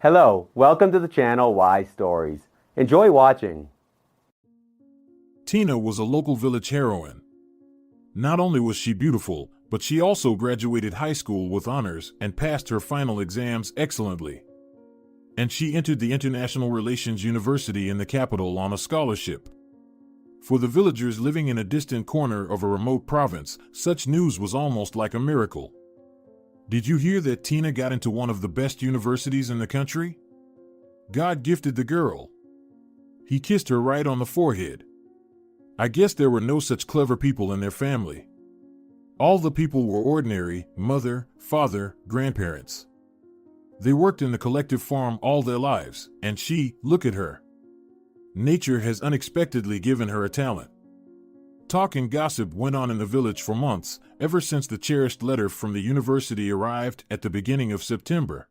Hello, welcome to the channel Why Stories. Enjoy watching. Tina was a local village heroine. Not only was she beautiful, but she also graduated high school with honors and passed her final exams excellently. And she entered the International Relations University in the capital on a scholarship. For the villagers living in a distant corner of a remote province, such news was almost like a miracle. Did you hear that Tina got into one of the best universities in the country? God gifted the girl. He kissed her right on the forehead. I guess there were no such clever people in their family. All the people were ordinary: mother, father, grandparents. They worked in the collective farm all their lives, and look at her. Nature has unexpectedly given her a talent. Talk and gossip went on in the village for months, ever since the cherished letter from the university arrived at the beginning of September.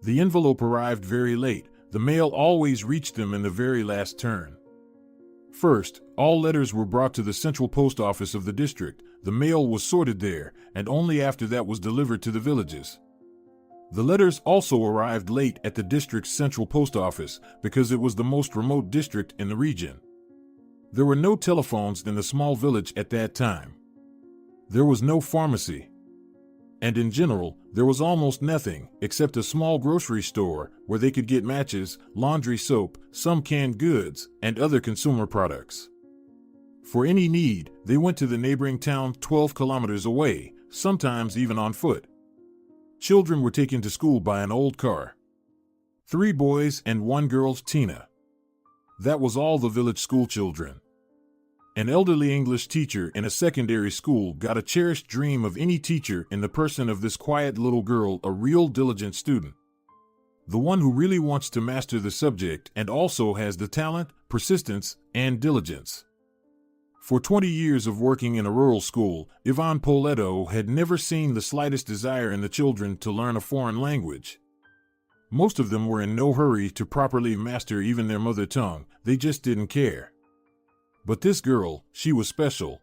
The envelope arrived very late. The mail always reached them in the very last turn. First, all letters were brought to the central post office of the district. The mail was sorted there, and only after that was delivered to the villages. The letters also arrived late at the district's central post office because it was the most remote district in the region. There were no telephones in the small village at that time. There was no pharmacy. And in general, there was almost nothing except a small grocery store where they could get matches, laundry soap, some canned goods, and other consumer products. For any need, they went to the neighboring town 12 kilometers away, sometimes even on foot. Children were taken to school by an old car. 3 boys and 1 girl, Tina. That was all the village school children. An elderly English teacher in a secondary school got a cherished dream of any teacher in the person of this quiet little girl, a real diligent student. The one who really wants to master the subject and also has the talent, persistence, and diligence. For 20 years of working in a rural school, Yvonne Poletto had never seen the slightest desire in the children to learn a foreign language. Most of them were in no hurry to properly master even their mother tongue. They just didn't care. But this girl, she was special.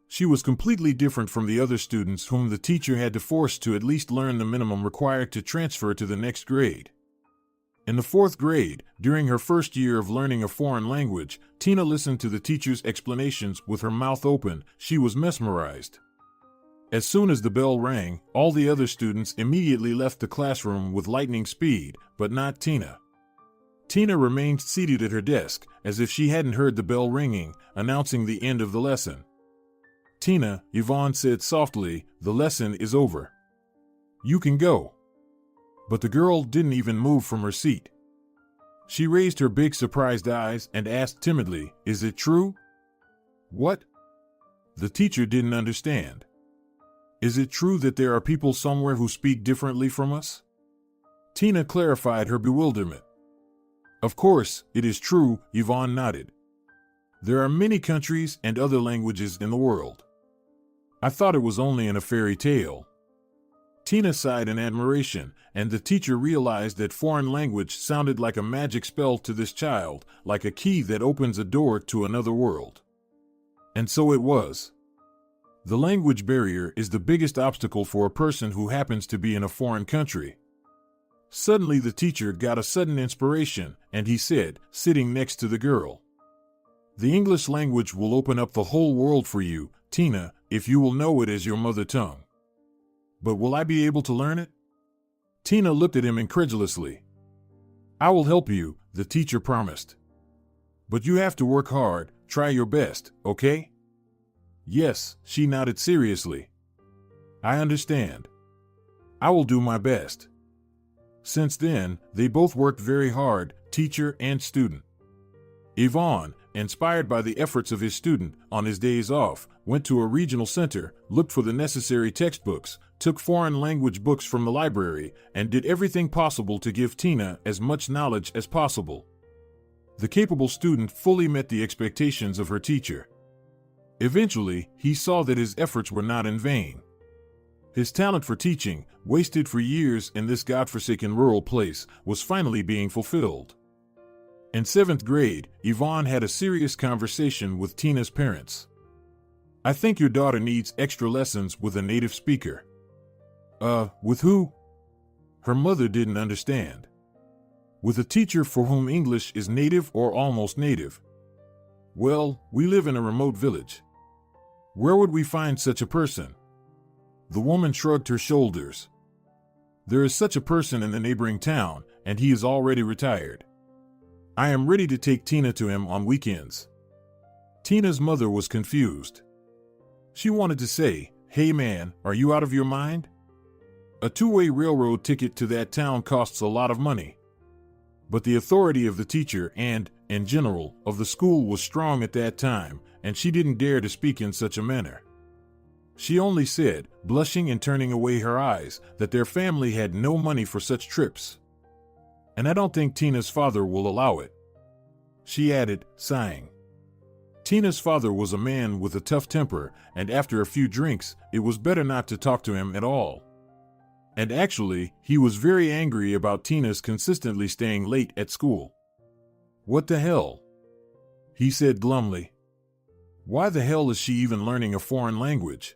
She was completely different from the other students whom the teacher had to force to at least learn the minimum required to transfer to the next grade. In the 4th grade, during her first year of learning a foreign language, Tina listened to the teacher's explanations with her mouth open. She was mesmerized. As soon as the bell rang, all the other students immediately left the classroom with lightning speed, but not Tina. Tina remained seated at her desk, as if she hadn't heard the bell ringing, announcing the end of the lesson. Tina, Yvonne said softly, the lesson is over. You can go. But the girl didn't even move from her seat. She raised her big surprised eyes and asked timidly, is it true? What? The teacher didn't understand. Is it true that there are people somewhere who speak differently from us? Tina clarified her bewilderment. Of course, it is true, Yvonne nodded. There are many countries and other languages in the world. I thought it was only in a fairy tale. Tina sighed in admiration, and the teacher realized that foreign language sounded like a magic spell to this child, like a key that opens a door to another world. And so it was. The language barrier is the biggest obstacle for a person who happens to be in a foreign country. Suddenly the teacher got a sudden inspiration, and he said, sitting next to the girl, the English language will open up the whole world for you, Tina, if you will know it as your mother tongue. But will I be able to learn it? Tina looked at him incredulously. I will help you, the teacher promised. But you have to work hard, try your best, okay? Yes, she nodded seriously. I understand. I will do my best. Since then, they both worked very hard, teacher and student. Yvonne, inspired by the efforts of his student, on his days off, went to a regional center, looked for the necessary textbooks, took foreign language books from the library, and did everything possible to give Tina as much knowledge as possible. The capable student fully met the expectations of her teacher. Eventually, he saw that his efforts were not in vain. His talent for teaching, wasted for years in this godforsaken rural place, was finally being fulfilled. In 7th grade, Yvonne had a serious conversation with Tina's parents. I think your daughter needs extra lessons with a native speaker. With who? Her mother didn't understand. with a teacher for whom English is native or almost native. Well, we live in a remote village. Where would we find such a person? The woman shrugged her shoulders. There is such a person in the neighboring town, and he is already retired. I am ready to take Tina to him on weekends. Tina's mother was confused. She wanted to say, "Hey man, are you out of your mind? A two-way railroad ticket to that town costs a lot of money." But the authority of the teacher and, in general, of the school was strong at that time, and she didn't dare to speak in such a manner. She only said, blushing and turning away her eyes, that their family had no money for such trips. "And I don't think Tina's father will allow it," she added, sighing. Tina's father was a man with a tough temper, and after a few drinks, it was better not to talk to him at all. And actually, he was very angry about Tina's consistently staying late at school. "What the hell?" he said glumly. "Why the hell is she even learning a foreign language?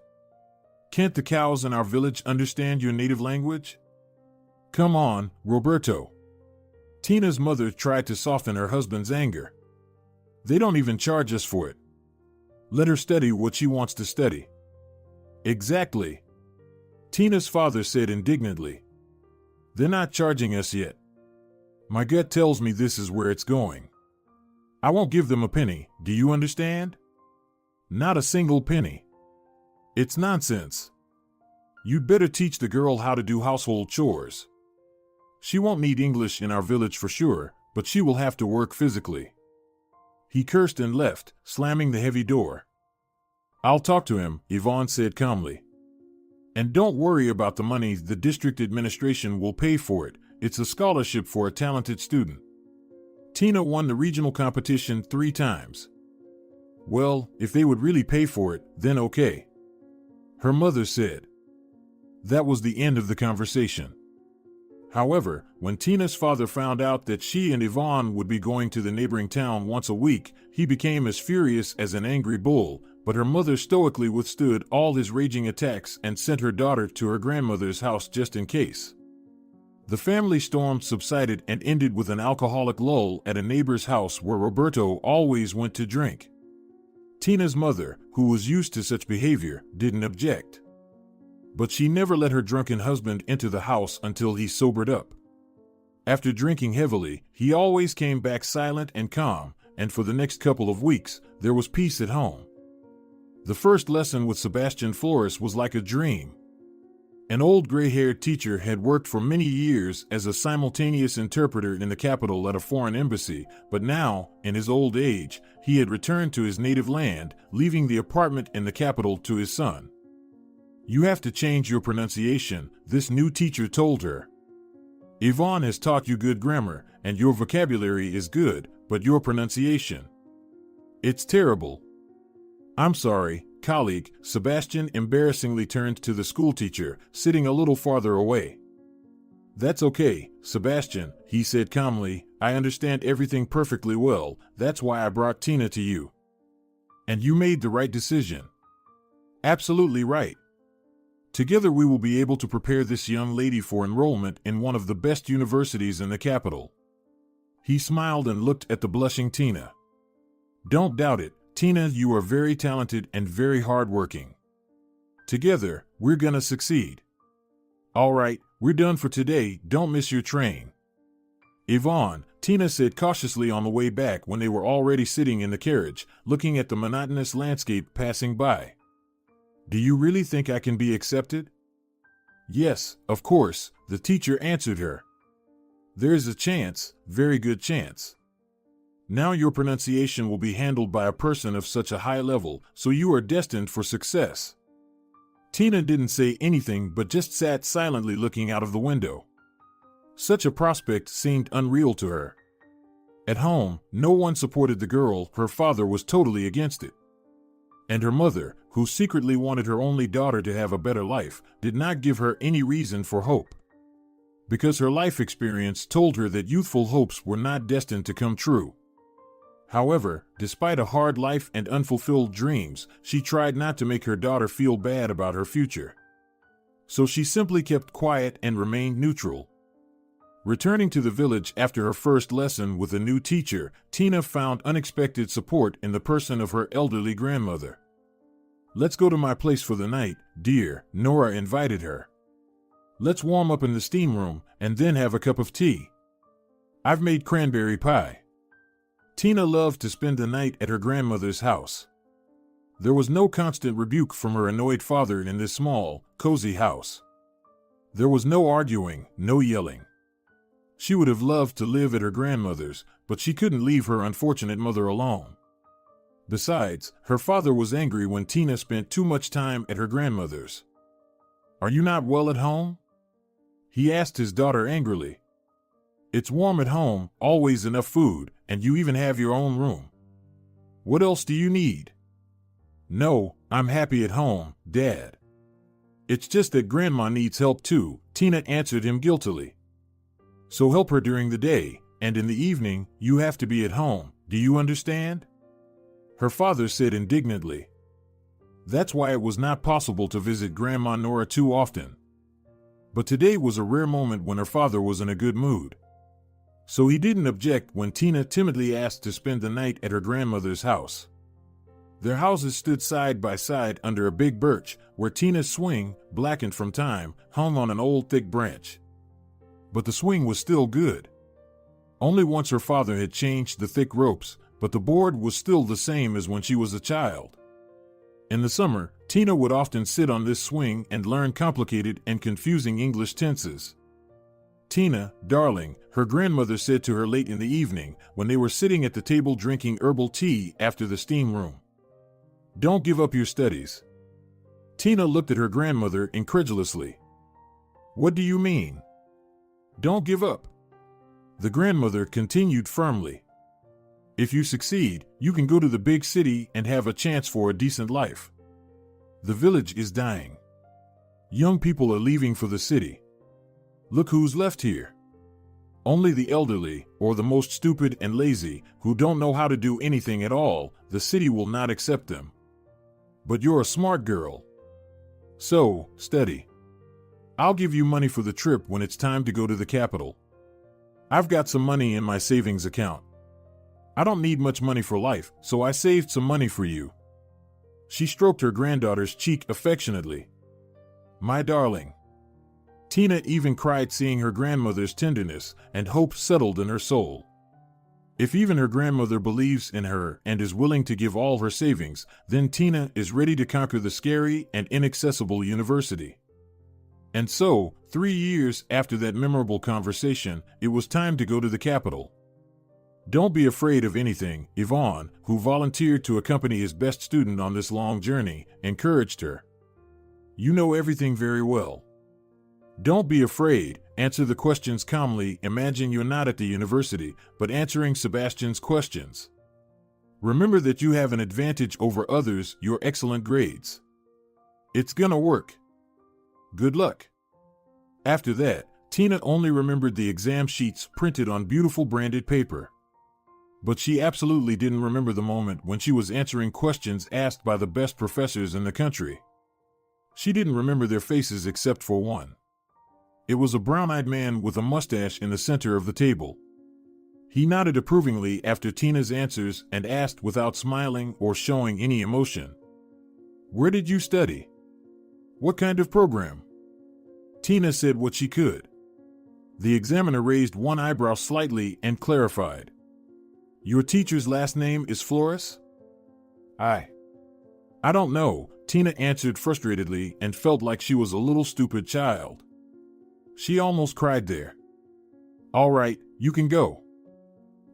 Can't the cows in our village understand your native language? Come on, Roberto." Tina's mother tried to soften her husband's anger. "They don't even charge us for it. Let her study what she wants to study." "Exactly," Tina's father said indignantly. "They're not charging us yet. My gut tells me this is where it's going. I won't give them a penny, do you understand? Not a single penny. It's nonsense. You'd better teach the girl how to do household chores. She won't need English in our village for sure, but she will have to work physically." He cursed and left, slamming the heavy door. "I'll talk to him," Yvonne said calmly. "And don't worry about the money, the district administration will pay for it. It's a scholarship for a talented student. Tina won the regional competition 3 times. Well, if they would really pay for it, then okay," her mother said. That was the end of the conversation. However, when Tina's father found out that she and Yvonne would be going to the neighboring town once a week, he became as furious as an angry bull, but her mother stoically withstood all his raging attacks and sent her daughter to her grandmother's house just in case. The family storm subsided and ended with an alcoholic lull at a neighbor's house where Roberto always went to drink. Tina's mother, who was used to such behavior, didn't object. But she never let her drunken husband into the house until he sobered up. After drinking heavily, he always came back silent and calm, and for the next couple of weeks, there was peace at home. The first lesson with Sebastian Flores was like a dream. An old gray-haired teacher had worked for many years as a simultaneous interpreter in the capital at a foreign embassy, but now, in his old age, he had returned to his native land, leaving the apartment in the capital to his son. "You have to change your pronunciation," this new teacher told her. "Yvonne has taught you good grammar, and your vocabulary is good, but your pronunciation, it's terrible." "I'm sorry, colleague," Sebastian embarrassingly turned to the schoolteacher, sitting a little farther away. "That's okay, Sebastian," he said calmly. "I understand everything perfectly well, that's why I brought Tina to you. And you made the right decision. Absolutely right. Together we will be able to prepare this young lady for enrollment in one of the best universities in the capital." He smiled and looked at the blushing Tina. "Don't doubt it, Tina, you are very talented and very hardworking. Together, we're gonna succeed. All right, we're done for today, don't miss your train." "Yvonne," Tina said cautiously on the way back when they were already sitting in the carriage, looking at the monotonous landscape passing by. "Do you really think I can be accepted?" "Yes, of course," the teacher answered her. "There's a chance, very good chance. Now your pronunciation will be handled by a person of such a high level, so you are destined for success." Tina didn't say anything but just sat silently looking out of the window. Such a prospect seemed unreal to her. At home, no one supported the girl, her father was totally against it. And her mother, who secretly wanted her only daughter to have a better life, did not give her any reason for hope. Because her life experience told her that youthful hopes were not destined to come true. However, despite a hard life and unfulfilled dreams, she tried not to make her daughter feel bad about her future. So she simply kept quiet and remained neutral. Returning to the village after her first lesson with a new teacher, Tina found unexpected support in the person of her elderly grandmother. "Let's go to my place for the night, dear," Nora invited her. "Let's warm up in the steam room and then have a cup of tea. I've made cranberry pie." Tina loved to spend the night at her grandmother's house. There was no constant rebuke from her annoyed father in this small, cozy house. There was no arguing, no yelling. She would have loved to live at her grandmother's, but she couldn't leave her unfortunate mother alone. Besides, her father was angry when Tina spent too much time at her grandmother's. "Are you not well at home?" he asked his daughter angrily. "It's warm at home, always enough food, and you even have your own room. What else do you need?" "No, I'm happy at home, Dad. It's just that Grandma needs help too," Tina answered him guiltily. "So help her during the day, and in the evening, you have to be at home, do you understand?" her father said indignantly. That's why it was not possible to visit Grandma Nora too often. But today was a rare moment when her father was in a good mood. So he didn't object when Tina timidly asked to spend the night at her grandmother's house. Their houses stood side by side under a big birch, where Tina's swing, blackened from time, hung on an old thick branch. But the swing was still good. Only once her father had changed the thick ropes, but the board was still the same as when she was a child. In the summer, Tina would often sit on this swing and learn complicated and confusing English tenses. "Tina, darling," her grandmother said to her late in the evening when they were sitting at the table drinking herbal tea after the steam room. "Don't give up your studies." Tina looked at her grandmother incredulously. "What do you mean? Don't give up?" The grandmother continued firmly. "If you succeed, you can go to the big city and have a chance for a decent life. The village is dying. Young people are leaving for the city. Look who's left here. Only the elderly, or the most stupid and lazy, who don't know how to do anything at all. The city will not accept them. But you're a smart girl. So, study. I'll give you money for the trip when it's time to go to the capital. I've got some money in my savings account. I don't need much money for life, so I saved some money for you." She stroked her granddaughter's cheek affectionately. "My darling." Tina even cried seeing her grandmother's tenderness, and hope settled in her soul. If even her grandmother believes in her and is willing to give all her savings, then Tina is ready to conquer the scary and inaccessible university. And so, 3 years after that memorable conversation, it was time to go to the capital. "Don't be afraid of anything," Yvonne, who volunteered to accompany his best student on this long journey, encouraged her. "You know everything very well. Don't be afraid, answer the questions calmly. Imagine you're not at the university, but answering Sebastian's questions. Remember that you have an advantage over others, your excellent grades. It's gonna work. Good luck." After that, Tina only remembered the exam sheets printed on beautiful branded paper. But she absolutely didn't remember the moment when she was answering questions asked by the best professors in the country. She didn't remember their faces except for one. It was a brown-eyed man with a mustache in the center of the table. He nodded approvingly after Tina's answers and asked without smiling or showing any emotion, "Where did you study? What kind of program?" Tina said what she could. The examiner raised one eyebrow slightly and clarified, "Your teacher's last name is Flores?" I don't know," Tina answered frustratedly and felt like she was a little stupid child. She almost cried there. "All right, you can go."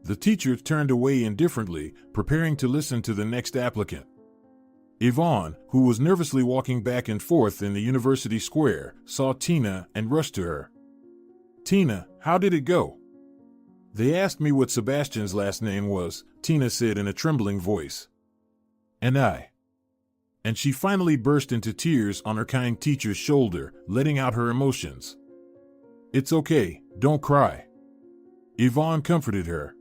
The teacher turned away indifferently, preparing to listen to the next applicant. Yvonne, who was nervously walking back and forth in the university square, saw Tina and rushed to her. "Tina, how did it go?" "They asked me what Sebastian's last name was," Tina said in a trembling voice. And she finally burst into tears on her kind teacher's shoulder, letting out her emotions. "It's okay, don't cry." Yvonne comforted her.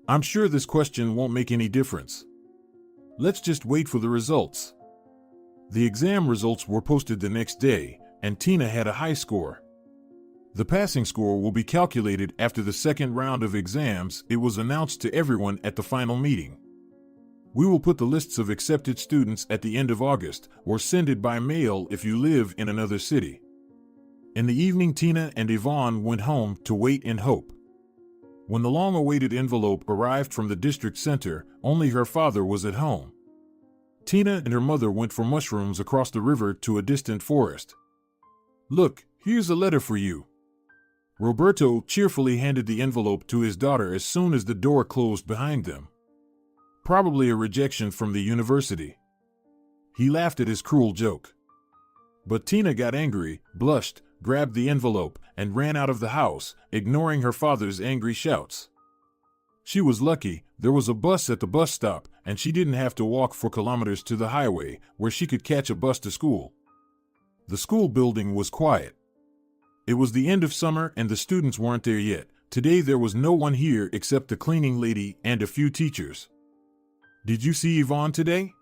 "I'm sure this question won't make any difference. Let's just wait for the results." The exam results were posted the next day, and Tina had a high score. The passing score will be calculated after the second round of exams. It was announced to everyone at the final meeting. We will put the lists of accepted students at the end of August, or send it by mail if you live in another city. In the evening, Tina and Yvonne went home to wait in hope. When the long-awaited envelope arrived from the district center, only her father was at home. Tina and her mother went for mushrooms across the river to a distant forest. "Look, here's a letter for you." Roberto cheerfully handed the envelope to his daughter as soon as the door closed behind them. Probably a rejection from the university. He laughed at his cruel joke. But Tina got angry, blushed, grabbed the envelope, and ran out of the house, ignoring her father's angry shouts. She was lucky there was a bus at the bus stop, and she didn't have to walk for kilometers to the highway, where she could catch a bus to school. The school building was quiet. It was the end of summer and the students weren't there yet. Today there was no one here except the cleaning lady and a few teachers. "Did you see Yvonne today?"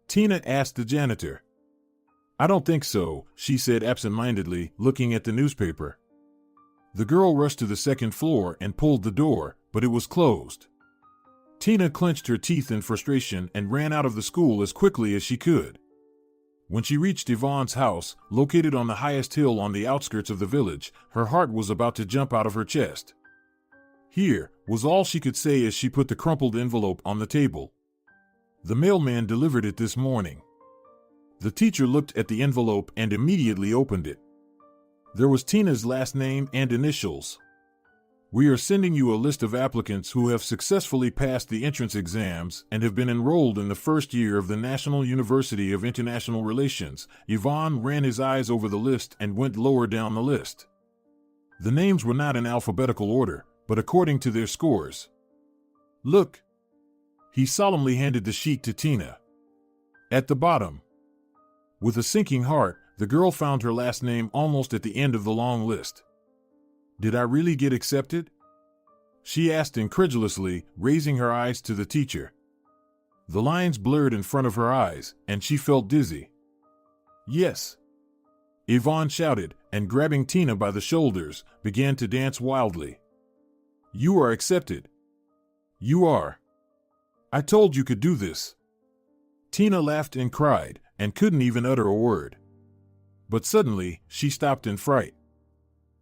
Tina asked the janitor. "I don't think so," she said absent-mindedly, looking at the newspaper. The girl rushed to the second floor and pulled the door, but it was closed. Tina clenched her teeth in frustration and ran out of the school as quickly as she could. When she reached Yvonne's house, located on the highest hill on the outskirts of the village, her heart was about to jump out of her chest. "Here," was all she could say as she put the crumpled envelope on the table. "The mailman delivered it this morning." The teacher looked at the envelope and immediately opened it. There was Tina's last name and initials. "We are sending you a list of applicants who have successfully passed the entrance exams and have been enrolled in the first year of the National University of International Relations." Yvonne ran his eyes over the list and went lower down the list. The names were not in alphabetical order, but according to their scores. "Look." He solemnly handed the sheet to Tina. At the bottom. With a sinking heart, the girl found her last name almost at the end of the long list. "Did I really get accepted?" she asked incredulously, raising her eyes to the teacher. The lines blurred in front of her eyes, and she felt dizzy. "Yes," Yvonne shouted, and grabbing Tina by the shoulders, began to dance wildly. "You are accepted. You are. I told you could do this." Tina laughed and cried, and couldn't even utter a word. But suddenly, she stopped in fright.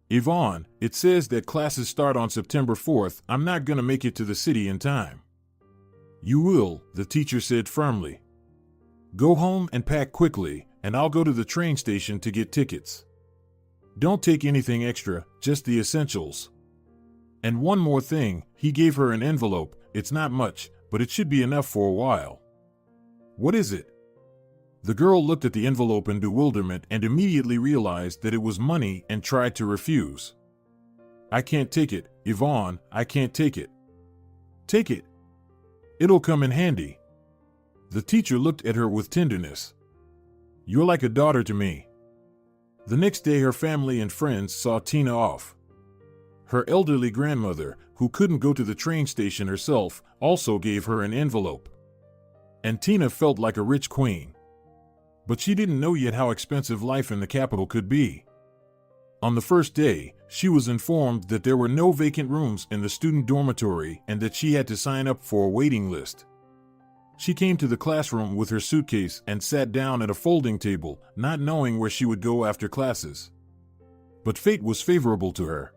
"Yvonne, it says that classes start on September 4th. I'm not gonna make it to the city in time." "You will," the teacher said firmly. "Go home and pack quickly, and I'll go to the train station to get tickets. Don't take anything extra, just the essentials. And one more thing," he gave her an envelope. "It's not much, but it should be enough for a while." "What is it?" The girl looked at the envelope in bewilderment and immediately realized that it was money and tried to refuse. "I can't take it, Yvonne, I can't take it." "Take it. It'll come in handy." The teacher looked at her with tenderness. "You're like a daughter to me." The next day her family and friends saw Tina off. Her elderly grandmother, who couldn't go to the train station herself, also gave her an envelope. And Tina felt like a rich queen. But she didn't know yet how expensive life in the capital could be. On the first day, she was informed that there were no vacant rooms in the student dormitory and that she had to sign up for a waiting list. She came to the classroom with her suitcase and sat down at a folding table, not knowing where she would go after classes. But fate was favorable to her.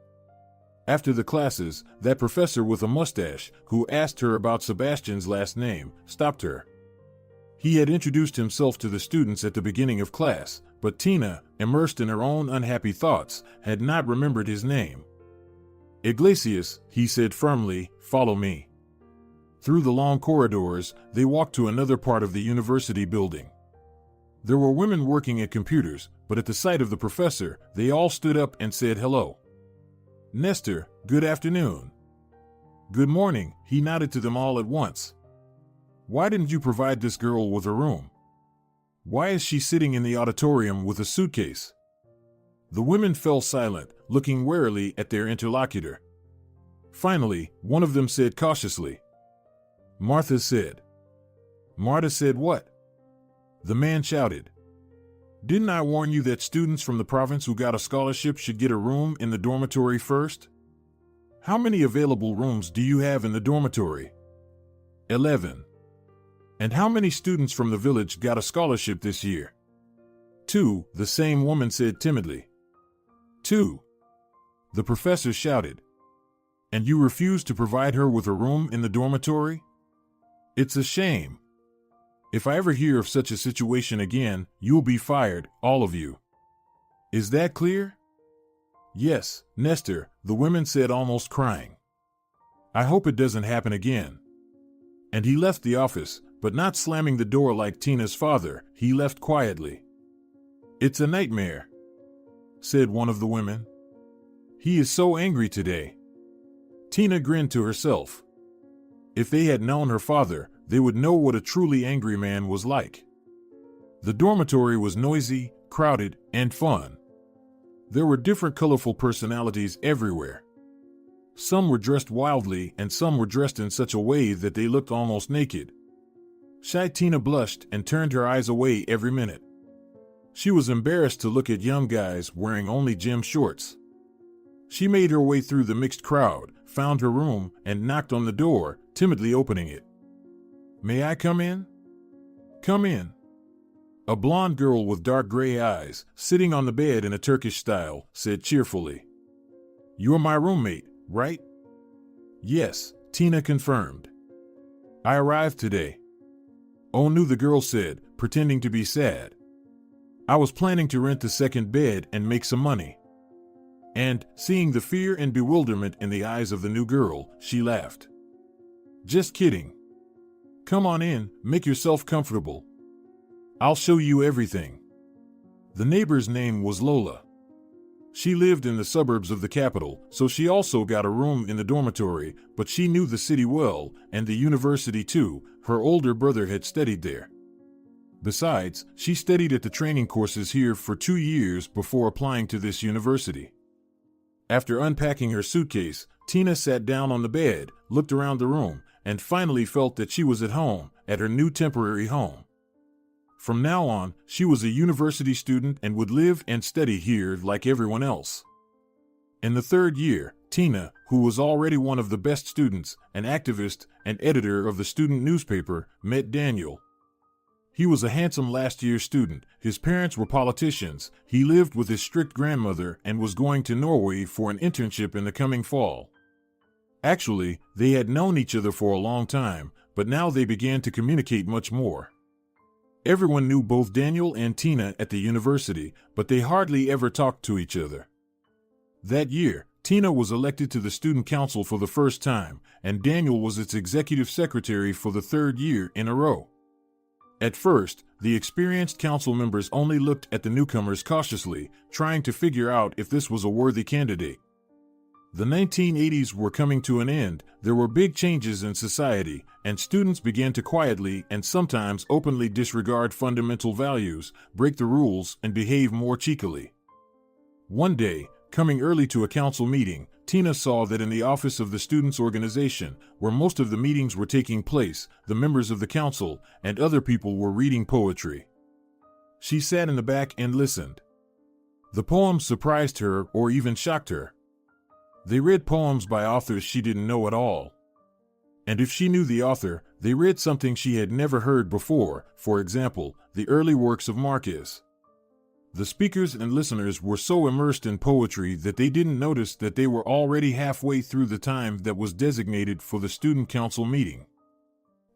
After the classes, that professor with a mustache, who asked her about Sebastian's last name, stopped her. He had introduced himself to the students at the beginning of class, but Tina, immersed in her own unhappy thoughts, had not remembered his name. "Iglesias," he said firmly, "follow me." Through the long corridors, they walked to another part of the university building. There were women working at computers, but at the sight of the professor, they all stood up and said hello. "Nestor, good afternoon." "Good morning," he nodded to them all at once. "Why didn't you provide this girl with a room? Why is she sitting in the auditorium with a suitcase?" The women fell silent, looking warily at their interlocutor. Finally, one of them said cautiously, "Martha said." "Martha said what?" The man shouted. Didn't I warn you that students from the province who got a scholarship should get a room in the dormitory first? How many available rooms do you have in the dormitory? 11. And how many students from the village got a scholarship this year? 2, the same woman said timidly. 2. The professor shouted. And you refuse to provide her with a room in the dormitory? It's a shame. If I ever hear of such a situation again, you'll be fired, all of you. Is that clear? Yes, Nestor, the women said, almost crying. I hope it doesn't happen again. And he left the office, but not slamming the door like Tina's father, he left quietly. It's a nightmare, said one of the women. He is so angry today. Tina grinned to herself. If they had known her father, they would know what a truly angry man was like. The dormitory was noisy, crowded, and fun. There were different colorful personalities everywhere. Some were dressed wildly, and some were dressed in such a way that they looked almost naked. Shy Tina blushed and turned her eyes away every minute. She was embarrassed to look at young guys wearing only gym shorts. She made her way through the mixed crowd, found her room, and knocked on the door, timidly opening it. May I come in? Come in. A blonde girl with dark gray eyes, sitting on the bed in a Turkish style, said cheerfully. You're my roommate, right? Yes, Tina confirmed. I arrived today. Oh no, the girl said, pretending to be sad. I was planning to rent the second bed and make some money. And, seeing the fear and bewilderment in the eyes of the new girl, she laughed. Just kidding. Come on in, make yourself comfortable. I'll show you everything. The neighbor's name was Lola. She lived in the suburbs of the capital, so she also got a room in the dormitory, but she knew the city well, and the university too. Her older brother had studied there. Besides, she studied at the training courses here for 2 years before applying to this university. After unpacking her suitcase, Tina sat down on the bed, looked around the room, and finally felt that she was at home, at her new temporary home. From now on, she was a university student and would live and study here like everyone else. In the 3rd year, Tina, who was already one of the best students, an activist, and editor of the student newspaper, met Daniel. He was a handsome last-year student, his parents were politicians, he lived with his strict grandmother and was going to Norway for an internship in the coming fall. Actually, they had known each other for a long time, but now they began to communicate much more. Everyone knew both Daniel and Tina at the university, but they hardly ever talked to each other. That year, Tina was elected to the student council for the first time, and Daniel was its executive secretary for the 3rd year in a row. At first, the experienced council members only looked at the newcomers cautiously, trying to figure out if this was a worthy candidate. The 1980s were coming to an end, there were big changes in society, and students began to quietly and sometimes openly disregard fundamental values, break the rules, and behave more cheekily. One day, coming early to a council meeting, Tina saw that in the office of the students' organization, where most of the meetings were taking place, the members of the council and other people were reading poetry. She sat in the back and listened. The poems surprised her or even shocked her. They read poems by authors she didn't know at all. And if she knew the author, they read something she had never heard before, for example, the early works of Marquez. The speakers and listeners were so immersed in poetry that they didn't notice that they were already halfway through the time that was designated for the student council meeting.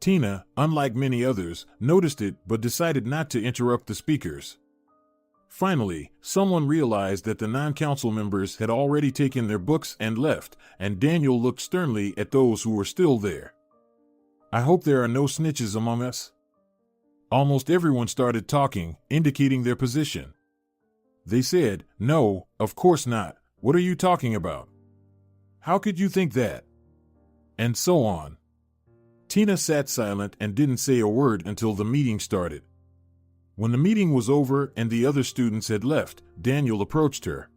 Tina, unlike many others, noticed it but decided not to interrupt the speakers. Finally, someone realized that the non-council members had already taken their books and left, and Daniel looked sternly at those who were still there. I hope there are no snitches among us. Almost everyone started talking, indicating their position. They said, no, of course not, what are you talking about? How could you think that? And so on. Tina sat silent and didn't say a word until the meeting started. When the meeting was over and the other students had left, Daniel approached her.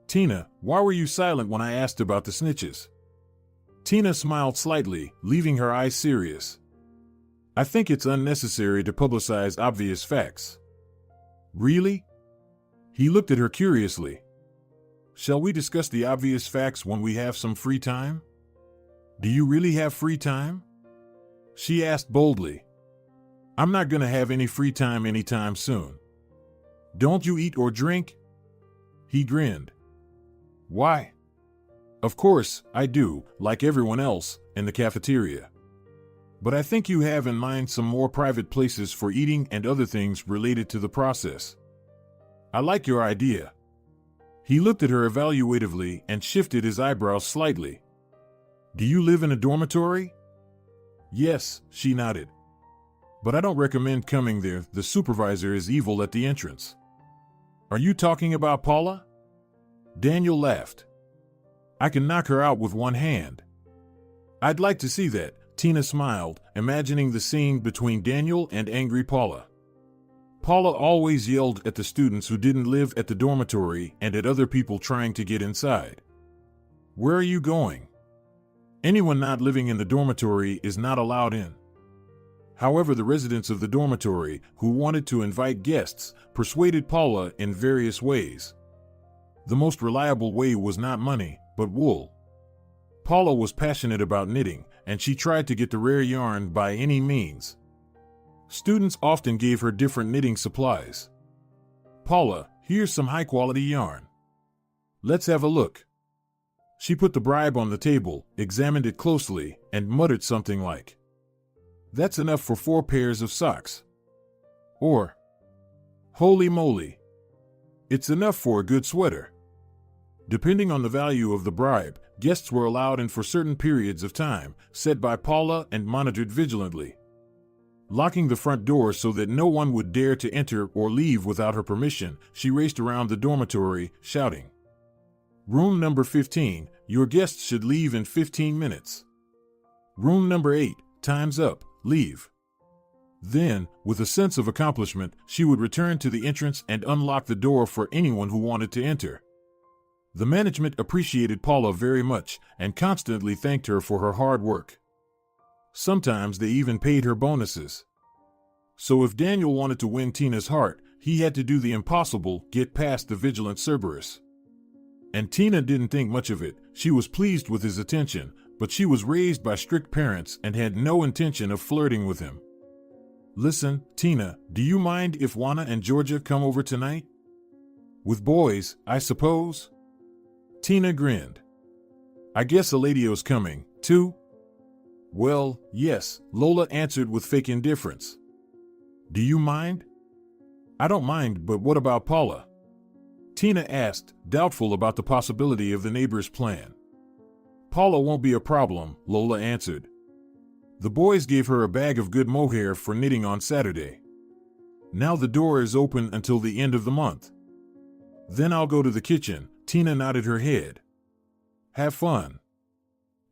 Tina, why were you silent when I asked about the snitches? Tina smiled slightly, leaving her eyes serious. I think it's unnecessary to publicize obvious facts. Really? He looked at her curiously. Shall we discuss the obvious facts when we have some free time? Do you really have free time? She asked boldly. I'm not going to have any free time anytime soon. Don't you eat or drink? He grinned. Why? Of course, I do, like everyone else, in the cafeteria. But I think you have in mind some more private places for eating and other things related to the process. I like your idea. He looked at her evaluatively and shifted his eyebrows slightly. Do you live in a dormitory? Yes, she nodded. But I don't recommend coming there. The supervisor is evil at the entrance. Are you talking about Paula? Daniel laughed. I can knock her out with one hand. I'd like to see that, Tina smiled, imagining the scene between Daniel and angry Paula. Paula always yelled at the students who didn't live at the dormitory and at other people trying to get inside. Where are you going? Anyone not living in the dormitory is not allowed in. However, the residents of the dormitory, who wanted to invite guests, persuaded Paula in various ways. The most reliable way was not money, but wool. Paula was passionate about knitting, and she tried to get the rare yarn by any means. Students often gave her different knitting supplies. Paula, here's some high-quality yarn. Let's have a look. She put the bribe on the table, examined it closely, and muttered something like, That's enough for 4 pairs of socks. Or, Holy moly! It's enough for a good sweater. Depending on the value of the bribe, guests were allowed in for certain periods of time, set by Paula and monitored vigilantly. Locking the front door so that no one would dare to enter or leave without her permission, she raced around the dormitory, shouting, Room number 15, your guests should leave in 15 minutes. Room number 8, time's up, leave. Then, with a sense of accomplishment, she would return to the entrance and unlock the door for anyone who wanted to enter. The management appreciated Paula very much and constantly thanked her for her hard work. Sometimes they even paid her bonuses. So if Daniel wanted to win Tina's heart, he had to do the impossible, get past the vigilant Cerberus. And Tina didn't think much of it. She was pleased with his attention, but she was raised by strict parents and had no intention of flirting with him. Listen, Tina, do you mind if Juana and Georgia come over tonight? With boys, I suppose? Tina grinned. I guess Eladio's coming, too? Well, yes, Lola answered with fake indifference. Do you mind? I don't mind, but what about Paula? Tina asked, doubtful about the possibility of the neighbor's plan. Paula won't be a problem, Lola answered. The boys gave her a bag of good mohair for knitting on Saturday. Now the door is open until the end of the month. Then I'll go to the kitchen, Tina nodded her head. Have fun.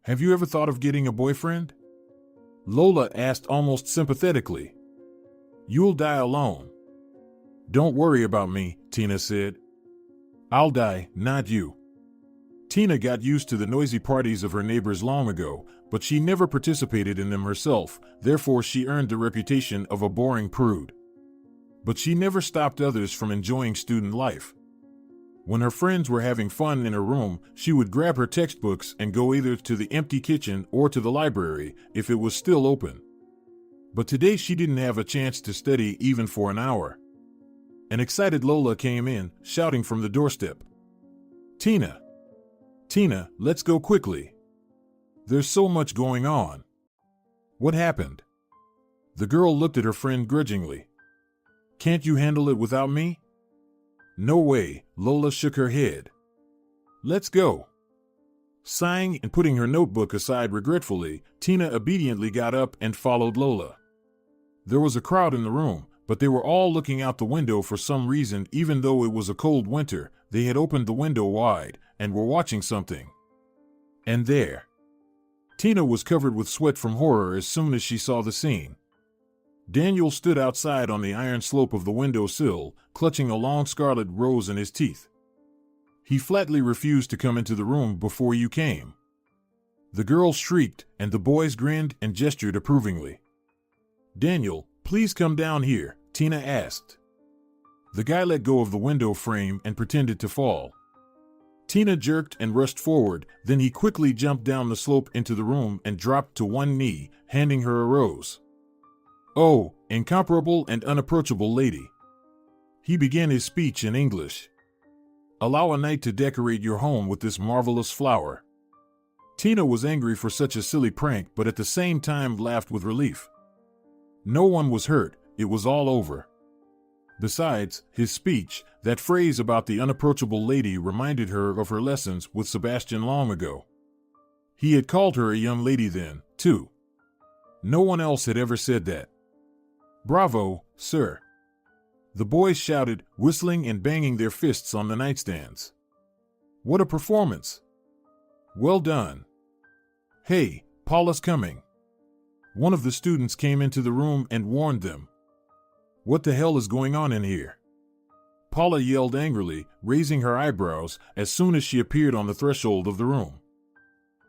Have you ever thought of getting a boyfriend? Lola asked almost sympathetically. You'll die alone. Don't worry about me, Tina said. I'll die, not you. Tina got used to the noisy parties of her neighbors long ago, but she never participated in them herself, therefore she earned the reputation of a boring prude. But she never stopped others from enjoying student life. When her friends were having fun in her room, she would grab her textbooks and go either to the empty kitchen or to the library, if it was still open. But today she didn't have a chance to study even for an hour. An excited Lola came in, shouting from the doorstep. Tina! Tina, let's go quickly. There's so much going on. What happened? The girl looked at her friend grudgingly. Can't you handle it without me? No way, Lola shook her head. Let's go. Sighing and putting her notebook aside regretfully, Tina obediently got up and followed Lola. There was a crowd in the room, but they were all looking out the window for some reason. Even though it was a cold winter, they had opened the window wide and were watching something. And there. Tina was covered with sweat from horror as soon as she saw the scene. Daniel stood outside on the iron slope of the windowsill, clutching a long scarlet rose in his teeth. He flatly refused to come into the room before you came. The girl shrieked, and the boys grinned and gestured approvingly. Daniel, please come down here, Tina asked. The guy let go of the window frame and pretended to fall. Tina jerked and rushed forward, then he quickly jumped down the slope into the room and dropped to one knee, handing her a rose. "Oh, incomparable and unapproachable lady." He began his speech in English. "Allow a night to decorate your home with this marvelous flower." Tina was angry for such a silly prank, but at the same time laughed with relief. No one was hurt, it was all over. Besides, his speech, that phrase about the unapproachable lady, reminded her of her lessons with Sebastian long ago. He had called her a young lady then, too. No one else had ever said that. "Bravo, sir!" The boys shouted, whistling and banging their fists on the nightstands. "What a performance! Well done! Hey, Paula's coming!" One of the students came into the room and warned them. "What the hell is going on in here?" Paula yelled angrily, raising her eyebrows as soon as she appeared on the threshold of the room.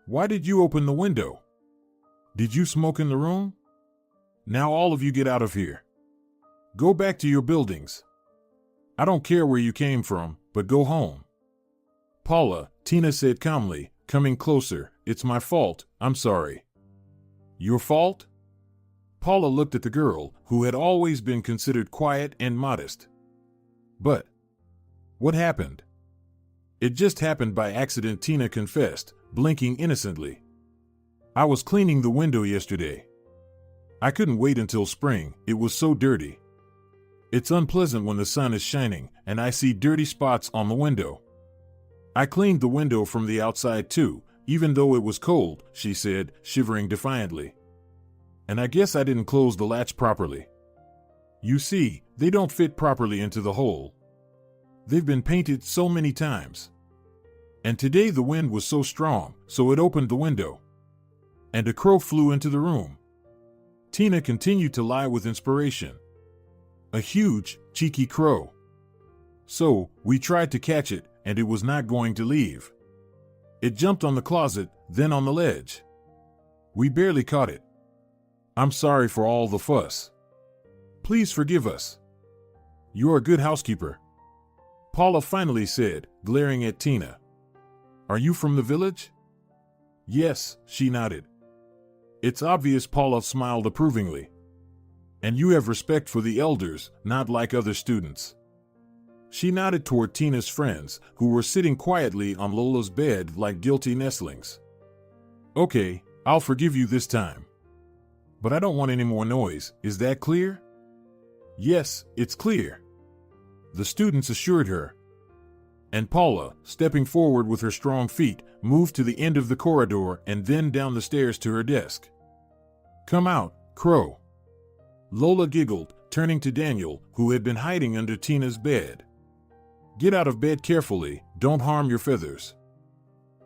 "Why did you open the window? Did you smoke in the room? Now all of you get out of here. Go back to your buildings. I don't care where you came from, but go home." "Paula," Tina said calmly, coming closer, "it's my fault, I'm sorry." "Your fault?" Paula looked at the girl, who had always been considered quiet and modest. "But what happened?" "It just happened by accident," Tina confessed, blinking innocently. "I was cleaning the window yesterday. I couldn't wait until spring, it was so dirty. It's unpleasant when the sun is shining, and I see dirty spots on the window. I cleaned the window from the outside too, even though it was cold," she said, shivering defiantly. "And I guess I didn't close the latch properly. You see, they don't fit properly into the hole. They've been painted so many times. And today the wind was so strong, so it opened the window. And a crow flew into the room." Tina continued to lie with inspiration. "A huge, cheeky crow. So, we tried to catch it, and it was not going to leave. It jumped on the closet, then on the ledge. We barely caught it. I'm sorry for all the fuss. Please forgive us. You're a good housekeeper," Paula finally said, glaring at Tina. "Are you from the village?" "Yes," she nodded. "It's obvious," Paula smiled approvingly. "And you have respect for the elders, not like other students." She nodded toward Tina's friends, who were sitting quietly on Lola's bed like guilty nestlings. "Okay, I'll forgive you this time. But I don't want any more noise, is that clear?" "Yes, it's clear," the students assured her. And Paula, stepping forward with her strong feet, moved to the end of the corridor and then down the stairs to her desk. "Come out, Crow," Lola giggled, turning to Daniel, who had been hiding under Tina's bed. "Get out of bed carefully, don't harm your feathers."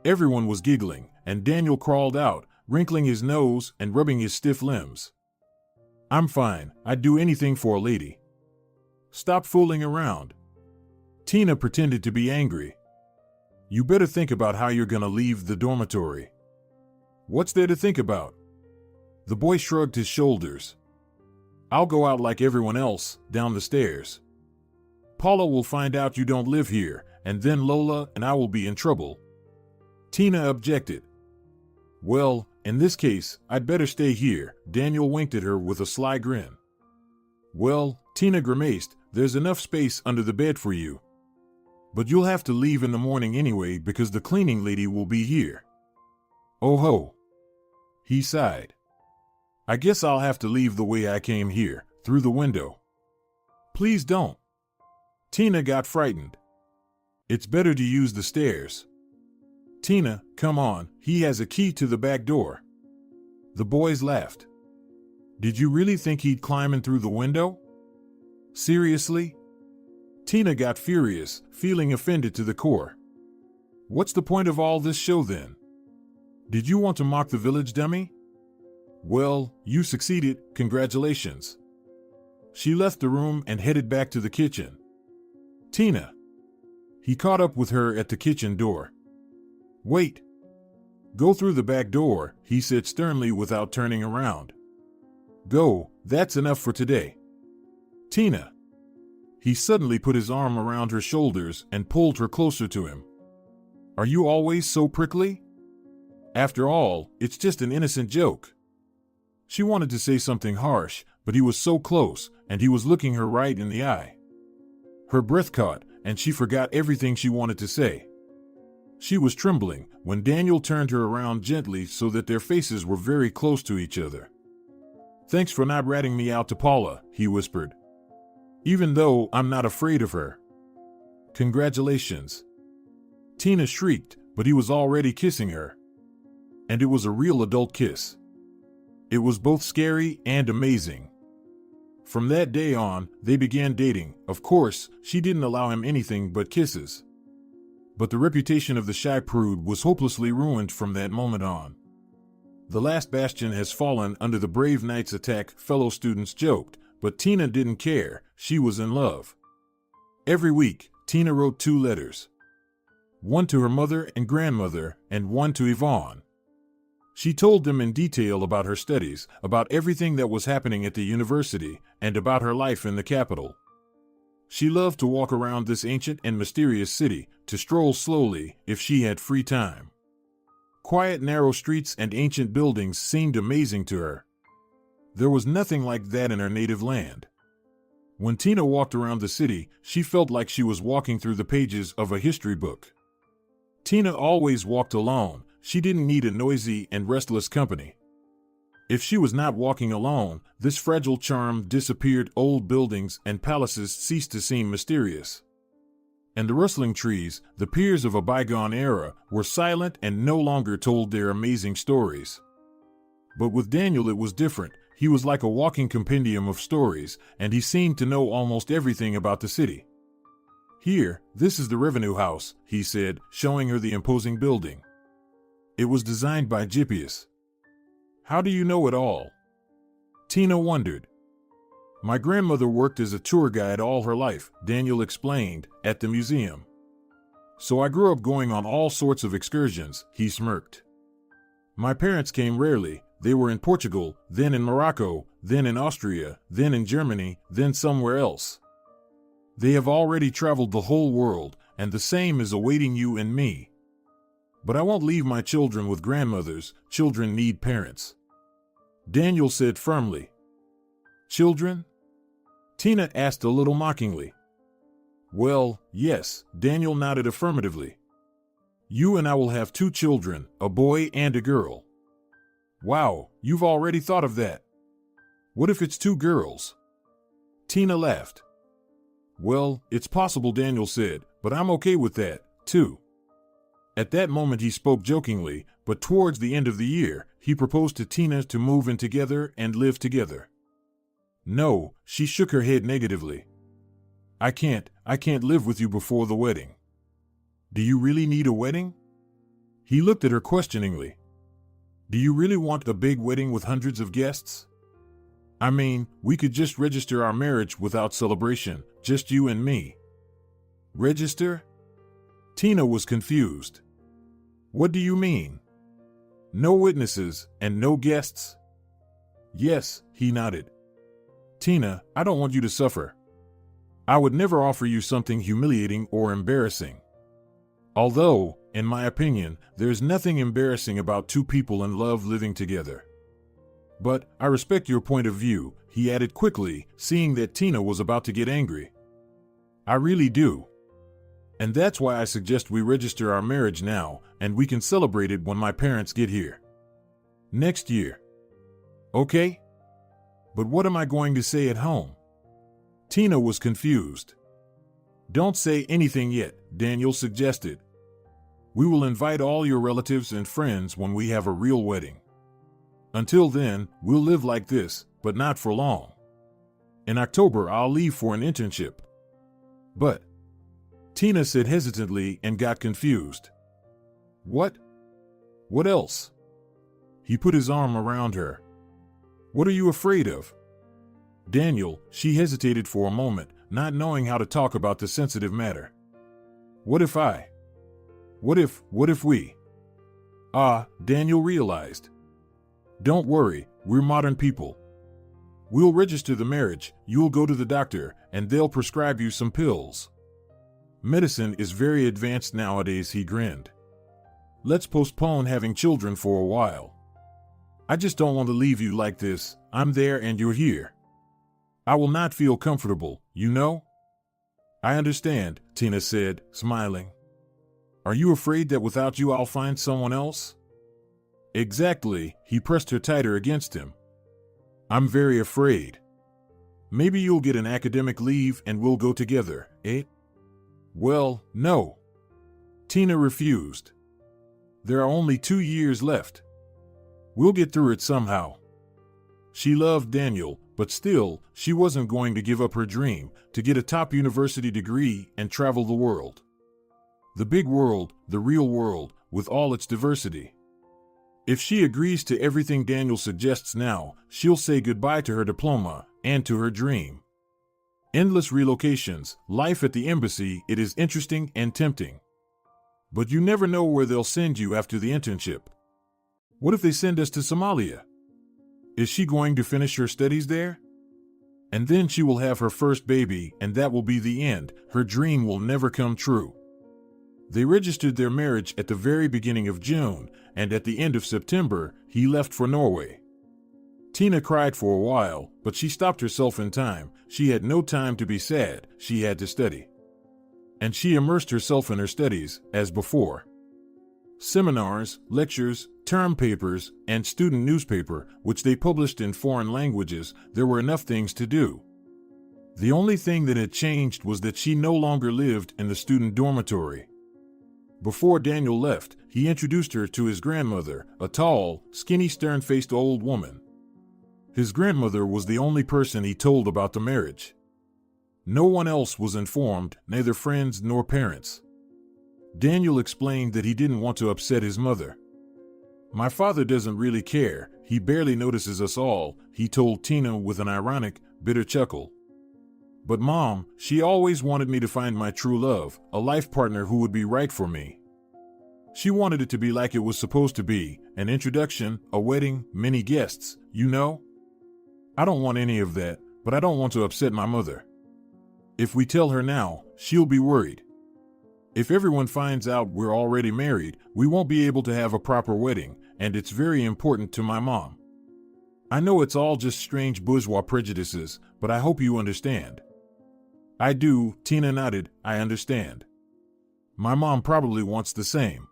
Everyone was giggling, and Daniel crawled out, wrinkling his nose and rubbing his stiff limbs. "I'm fine, I'd do anything for a lady." "Stop fooling around." Tina pretended to be angry. "You better think about how you're gonna leave the dormitory." "What's there to think about?" The boy shrugged his shoulders. "I'll go out like everyone else, down the stairs. Paula will find out you don't live here, and then Lola and I will be in trouble." Tina objected. "Well, in this case, I'd better stay here," Daniel winked at her with a sly grin. "Well," Tina grimaced, "there's enough space under the bed for you. But you'll have to leave in the morning anyway because the cleaning lady will be here." "Oh ho," he sighed. "I guess I'll have to leave the way I came here, through the window." "Please don't." Tina got frightened. "It's better to use the stairs." "Tina, come on, he has a key to the back door." The boys laughed. "Did you really think he'd climb in through the window? Seriously?" Tina got furious, feeling offended to the core. "What's the point of all this show then? Did you want to mock the village dummy? Well, you succeeded, congratulations." She left the room and headed back to the kitchen. "Tina." He caught up with her at the kitchen door. "Wait. Go through the back door," he said sternly without turning around. "Go, that's enough for today." "Tina." He suddenly put his arm around her shoulders and pulled her closer to him. Are you always so prickly? After all, it's just an innocent joke. She wanted to say something harsh, but he was so close, and he was looking her right in the eye. Her breath caught, and she forgot everything she wanted to say. She was trembling when Daniel turned her around gently so that their faces were very close to each other. Thanks for not ratting me out to Paula, he whispered. Even though I'm not afraid of her. Congratulations. Tina shrieked, but he was already kissing her. And it was a real adult kiss. It was both scary and amazing. From that day on, they began dating. Of course, she didn't allow him anything but kisses. But the reputation of the shy prude was hopelessly ruined from that moment on. The last bastion has fallen under the brave knight's attack, fellow students joked, but Tina didn't care. She was in love. Every week, Tina wrote 2 letters. One to her mother and grandmother, and one to Yvonne. She told them in detail about her studies, about everything that was happening at the university, and about her life in the capital. She loved to walk around this ancient and mysterious city, to stroll slowly, if she had free time. Quiet, narrow streets and ancient buildings seemed amazing to her. There was nothing like that in her native land. When Tina walked around the city, she felt like she was walking through the pages of a history book. Tina always walked alone. She didn't need a noisy and restless company. If she was not walking alone, this fragile charm disappeared. Old buildings and palaces ceased to seem mysterious. And the rustling trees, the piers of a bygone era, were silent and no longer told their amazing stories. But with Daniel it was different. He was like a walking compendium of stories, and he seemed to know almost everything about the city. Here, this is the Revenue House, he said, showing her the imposing building. It was designed by Gypius. How do you know it all? Tina wondered. My grandmother worked as a tour guide all her life, Daniel explained, at the museum. So I grew up going on all sorts of excursions, he smirked. My parents came rarely. They were in Portugal, then in Morocco, then in Austria, then in Germany, then somewhere else. They have already traveled the whole world, and the same is awaiting you and me. But I won't leave my children with grandmothers. Children need parents. Daniel said firmly. Children? Tina asked a little mockingly. Well, yes, Daniel nodded affirmatively. You and I will have 2 children, a boy and a girl. Wow, you've already thought of that. What if it's 2 girls? Tina laughed. Well, it's possible, Daniel said, but I'm okay with that, too. At that moment he spoke jokingly, but towards the end of the year, he proposed to Tina to move in together and live together. No, she shook her head negatively. I can't live with you before the wedding. Do you really need a wedding? He looked at her questioningly. Do you really want a big wedding with hundreds of guests? I mean, we could just register our marriage without celebration, just you and me. Register? Tina was confused. What do you mean? No witnesses and no guests? Yes, he nodded. Tina, I don't want you to suffer. I would never offer you something humiliating or embarrassing. Although, in my opinion, there's nothing embarrassing about 2 people in love living together. But I respect your point of view, he added quickly, seeing that Tina was about to get angry. I really do. And that's why I suggest we register our marriage now, and we can celebrate it when my parents get here. Next year. Okay? But what am I going to say at home? Tina was confused. Don't say anything yet, Daniel suggested. We will invite all your relatives and friends when we have a real wedding. Until then, we'll live like this, but not for long. In October, I'll leave for an internship. But, Tina said hesitantly and got confused. What? What else? He put his arm around her. What are you afraid of? Daniel, she hesitated for a moment, not knowing how to talk about the sensitive matter. What if we? Daniel realized. Don't worry, we're modern people. We'll register the marriage, you'll go to the doctor, and they'll prescribe you some pills. Medicine is very advanced nowadays, he grinned. Let's postpone having children for a while. I just don't want to leave you like this. I'm there and you're here. I will not feel comfortable, you know? I understand, Tina said, smiling. Are you afraid that without you I'll find someone else? Exactly, he pressed her tighter against him. I'm very afraid. Maybe you'll get an academic leave and we'll go together, eh? Well, no. Tina refused. There are only 2 years left. We'll get through it somehow. She loved Daniel, but still, she wasn't going to give up her dream to get a top university degree and travel the world. The big world, the real world, with all its diversity. If she agrees to everything Daniel suggests now, she'll say goodbye to her diploma and to her dream. Endless relocations, life at the embassy, it is interesting and tempting. But you never know where they'll send you after the internship. What if they send us to Somalia? Is she going to finish her studies there? And then she will have her first baby, and that will be the end. Her dream will never come true. They registered their marriage at the very beginning of June, and at the end of September, he left for Norway. Tina cried for a while, but she stopped herself in time. She had no time to be sad, she had to study. And she immersed herself in her studies, as before. Seminars, lectures, term papers, and student newspaper, which they published in foreign languages, there were enough things to do. The only thing that had changed was that she no longer lived in the student dormitory. Before Daniel left, he introduced her to his grandmother, a tall, skinny, stern-faced old woman. His grandmother was the only person he told about the marriage. No one else was informed, neither friends nor parents. Daniel explained that he didn't want to upset his mother. My father doesn't really care, he barely notices us all, he told Tina with an ironic, bitter chuckle. But Mom, she always wanted me to find my true love, a life partner who would be right for me. She wanted it to be like it was supposed to be, an introduction, a wedding, many guests, you know? I don't want any of that, but I don't want to upset my mother. If we tell her now, she'll be worried. If everyone finds out we're already married, we won't be able to have a proper wedding, and it's very important to my mom. I know it's all just strange bourgeois prejudices, but I hope you understand. I do, Tina nodded, I understand. My mom probably wants the same.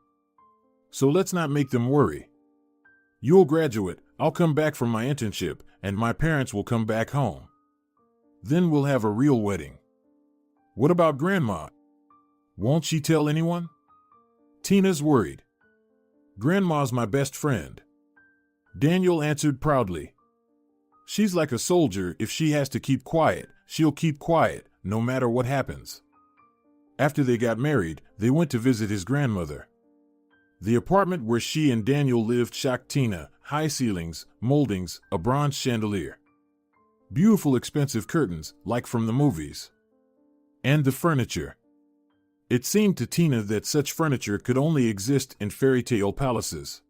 So let's not make them worry. You'll graduate, I'll come back from my internship, and my parents will come back home. Then we'll have a real wedding. What about Grandma? Won't she tell anyone? Tina's worried. Grandma's my best friend. Daniel answered proudly. She's like a soldier, if she has to keep quiet, she'll keep quiet, no matter what happens. After they got married, they went to visit his grandmother. The apartment where she and Daniel lived shocked Tina, high ceilings, moldings, a bronze chandelier. Beautiful expensive curtains, like from the movies. And the furniture. It seemed to Tina that such furniture could only exist in fairy tale palaces.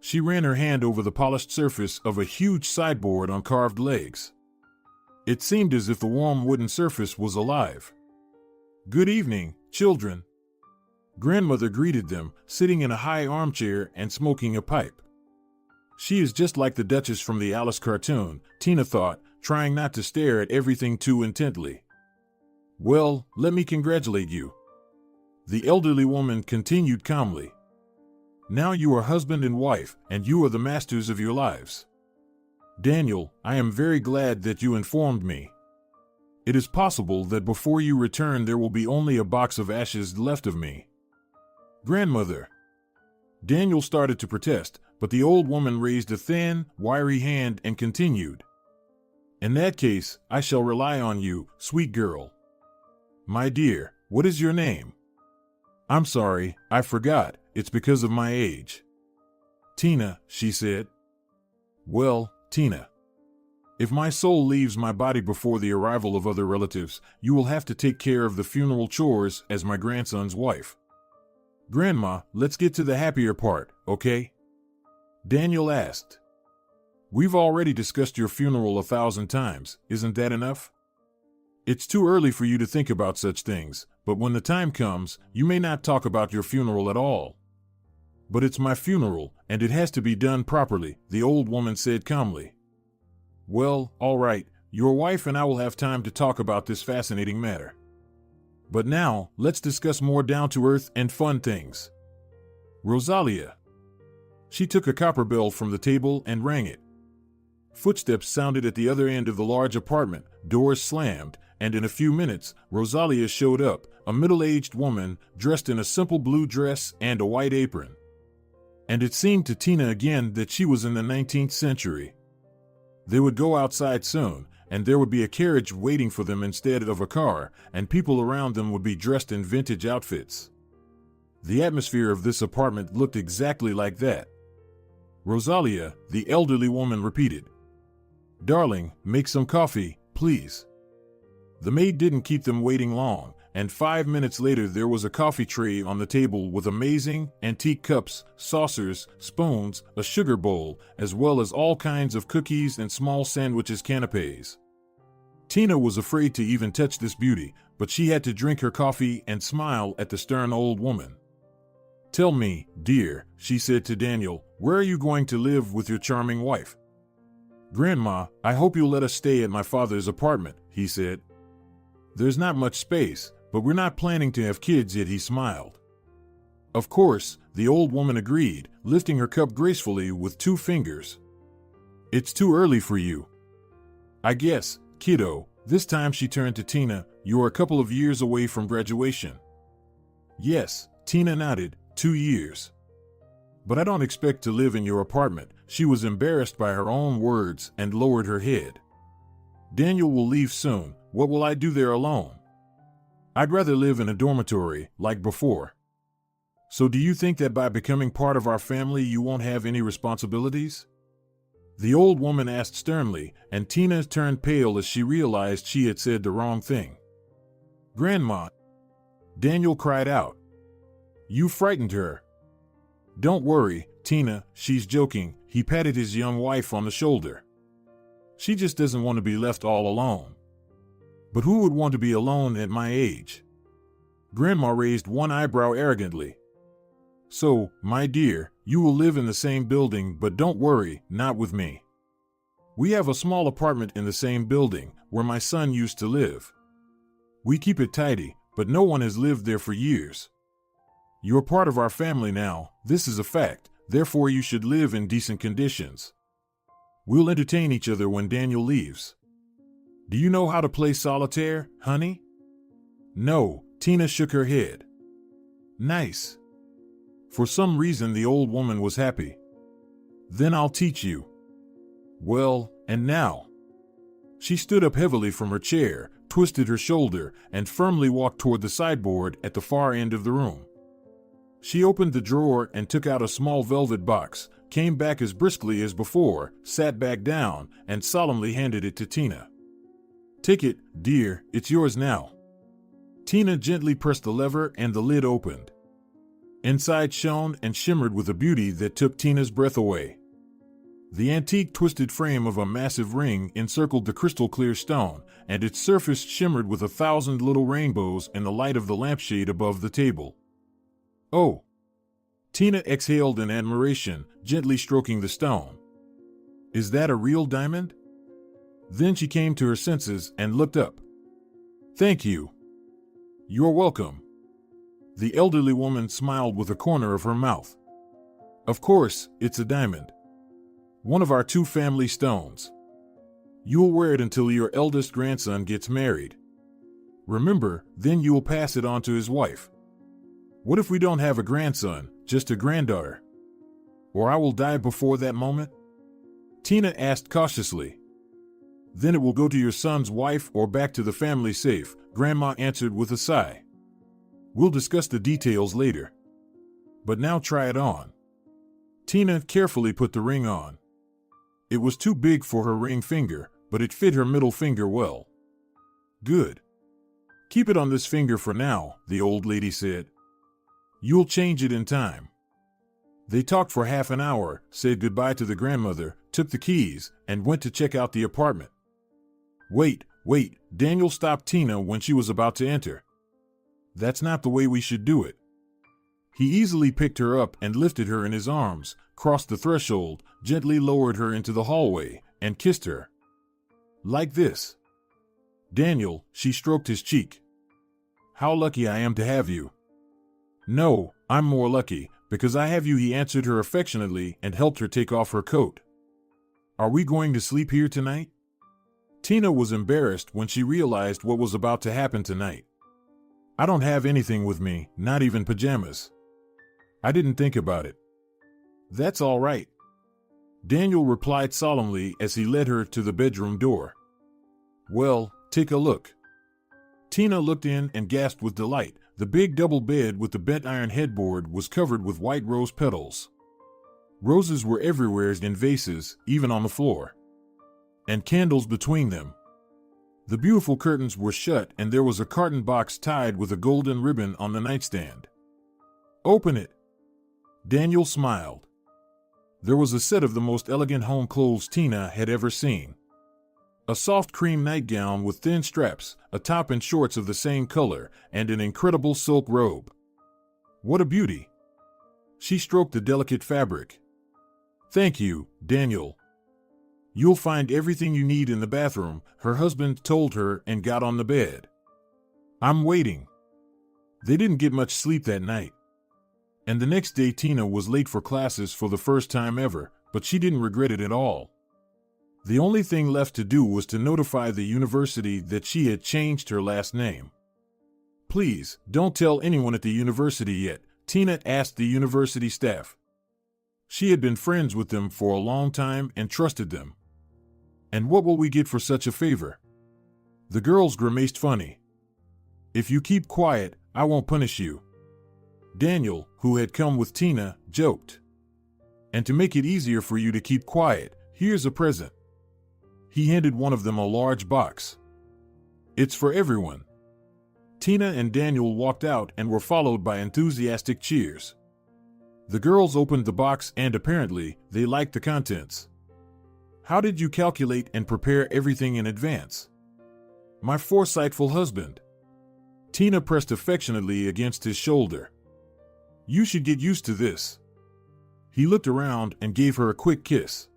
She ran her hand over the polished surface of a huge sideboard on carved legs. It seemed as if the warm wooden surface was alive. Good evening, children. Grandmother greeted them, sitting in a high armchair and smoking a pipe. She is just like the Duchess from the Alice cartoon, Tina thought, trying not to stare at everything too intently. Well, let me congratulate you. The elderly woman continued calmly. Now you are husband and wife, and you are the masters of your lives. Daniel, I am very glad that you informed me. It is possible that before you return there will be only a box of ashes left of me. Grandmother. Daniel started to protest, but the old woman raised a thin, wiry hand and continued. In that case, I shall rely on you, sweet girl. My dear, what is your name? I'm sorry, I forgot, it's because of my age. Tina, she said. Well, Tina. If my soul leaves my body before the arrival of other relatives, you will have to take care of the funeral chores as my grandson's wife. Grandma, let's get to the happier part, okay? Daniel asked. We've already discussed your funeral 1,000 times, isn't that enough? It's too early for you to think about such things, but when the time comes, you may not talk about your funeral at all. But it's my funeral, and it has to be done properly, the old woman said calmly. Well, all right, your wife and I will have time to talk about this fascinating matter. But now, let's discuss more down-to-earth and fun things. Rosalia. She took a copper bell from the table and rang it. Footsteps sounded at the other end of the large apartment, doors slammed, and in a few minutes, Rosalia showed up, a middle-aged woman dressed in a simple blue dress and a white apron. And it seemed to Tina again that she was in the 19th century. They would go outside soon, and there would be a carriage waiting for them instead of a car, and people around them would be dressed in vintage outfits. The atmosphere of this apartment looked exactly like that. Rosalia, the elderly woman, repeated, "Darling, make some coffee, please." The maid didn't keep them waiting long, and 5 minutes later there was a coffee tray on the table with amazing, antique cups, saucers, spoons, a sugar bowl, as well as all kinds of cookies and small sandwiches canapes. Tina was afraid to even touch this beauty, but she had to drink her coffee and smile at the stern old woman. "Tell me, dear," she said to Daniel, "where are you going to live with your charming wife?" "Grandma, I hope you'll let us stay at my father's apartment," he said. "There's not much space, but we're not planning to have kids yet," he smiled. Of course, the old woman agreed, lifting her cup gracefully with 2 fingers. "It's too early for you. I guess, kiddo." This time she turned to Tina, "You're a couple of years away from graduation." "Yes," Tina nodded, 2 years. "But I don't expect to live in your apartment." She was embarrassed by her own words and lowered her head. "Daniel will leave soon. What will I do there alone? I'd rather live in a dormitory, like before." "So do you think that by becoming part of our family you won't have any responsibilities?" the old woman asked sternly, and Tina turned pale as she realized she had said the wrong thing. "Grandma!" Daniel cried out. "You frightened her." "Don't worry, Tina, she's joking," he patted his young wife on the shoulder. "She just doesn't want to be left all alone." "But who would want to be alone at my age?" Grandma raised one eyebrow arrogantly. "So, my dear, you will live in the same building, but don't worry, not with me. We have a small apartment in the same building, where my son used to live. We keep it tidy, but no one has lived there for years. You're part of our family now, this is a fact, therefore you should live in decent conditions. We'll entertain each other when Daniel leaves. Do you know how to play solitaire, honey?" "No," Tina shook her head. "Nice." For some reason the old woman was happy. "Then I'll teach you." "Well, and now?" She stood up heavily from her chair, twisted her shoulder, and firmly walked toward the sideboard at the far end of the room. She opened the drawer and took out a small velvet box, came back as briskly as before, sat back down, and solemnly handed it to Tina. "Take it, dear, it's yours now." Tina gently pressed the lever and the lid opened. Inside shone and shimmered with a beauty that took Tina's breath away. The antique twisted frame of a massive ring encircled the crystal-clear stone, and its surface shimmered with 1,000 little rainbows in the light of the lampshade above the table. "Oh!" Tina exhaled in admiration, gently stroking the stone. "Is that a real diamond?" Then she came to her senses and looked up. "Thank you." "You're welcome." The elderly woman smiled with a corner of her mouth. "Of course, it's a diamond. One of our 2 family stones. You'll wear it until your eldest grandson gets married. Remember, then you'll pass it on to his wife. What if we don't have a grandson, just a granddaughter? Or I will die before that moment?" Tina asked cautiously. "Then it will go to your son's wife or back to the family safe," Grandma answered with a sigh. "We'll discuss the details later. But now try it on." Tina carefully put the ring on. It was too big for her ring finger, but it fit her middle finger well. "Good. Keep it on this finger for now," the old lady said. "You'll change it in time." They talked for half an hour, said goodbye to the grandmother, took the keys, and went to check out the apartment. Wait, Daniel stopped Tina when she was about to enter. That's not the way we should do it. He easily picked her up and lifted her in his arms, crossed the threshold, gently lowered her into the hallway, and kissed her. Like this. Daniel, she stroked his cheek. How lucky I am to have you. No, I'm more lucky, because I have you, he answered her affectionately and helped her take off her coat. Are we going to sleep here tonight? Tina was embarrassed when she realized what was about to happen tonight. I don't have anything with me, not even pajamas. I didn't think about it. That's all right. Daniel replied solemnly as he led her to the bedroom door. Well, take a look. Tina looked in and gasped with delight. The big double bed with the bent iron headboard was covered with white rose petals. Roses were everywhere in vases, even on the floor. And candles between them. The beautiful curtains were shut and there was a carton box tied with a golden ribbon on the nightstand. Open it. Daniel smiled. There was a set of the most elegant home clothes Tina had ever seen. A soft cream nightgown with thin straps, a top and shorts of the same color, and an incredible silk robe. What a beauty! She stroked the delicate fabric. Thank you, Daniel. You'll find everything you need in the bathroom, her husband told her and got on the bed. I'm waiting. They didn't get much sleep that night. And the next day Tina was late for classes for the first time ever, but she didn't regret it at all. The only thing left to do was to notify the university that she had changed her last name. Please, don't tell anyone at the university yet, Tina asked the university staff. She had been friends with them for a long time and trusted them. And what will we get for such a favor? The girls grimaced funny. If you keep quiet, I won't punish you. Daniel, who had come with Tina, joked. And to make it easier for you to keep quiet, here's a present. He handed one of them a large box. It's for everyone. Tina and Daniel walked out and were followed by enthusiastic cheers. The girls opened the box and apparently they liked the contents. How did you calculate and prepare everything in advance? My foresightful husband. Tina pressed affectionately against his shoulder. You should get used to this. He looked around and gave her a quick kiss.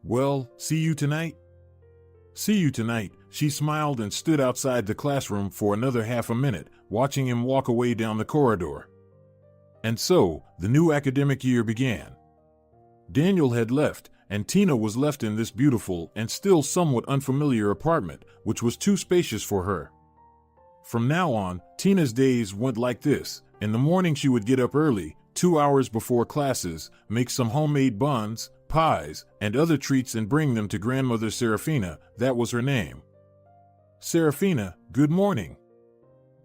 Well, see you tonight? See you tonight, she smiled and stood outside the classroom for another half a minute, watching him walk away down the corridor. And so, the new academic year began. Daniel had left, and Tina was left in this beautiful and still somewhat unfamiliar apartment, which was too spacious for her. From now on, Tina's days went like this. In the morning she would get up early, 2 hours before classes, make some homemade buns, pies, and other treats and bring them to grandmother Serafina, that was her name. Serafina, good morning.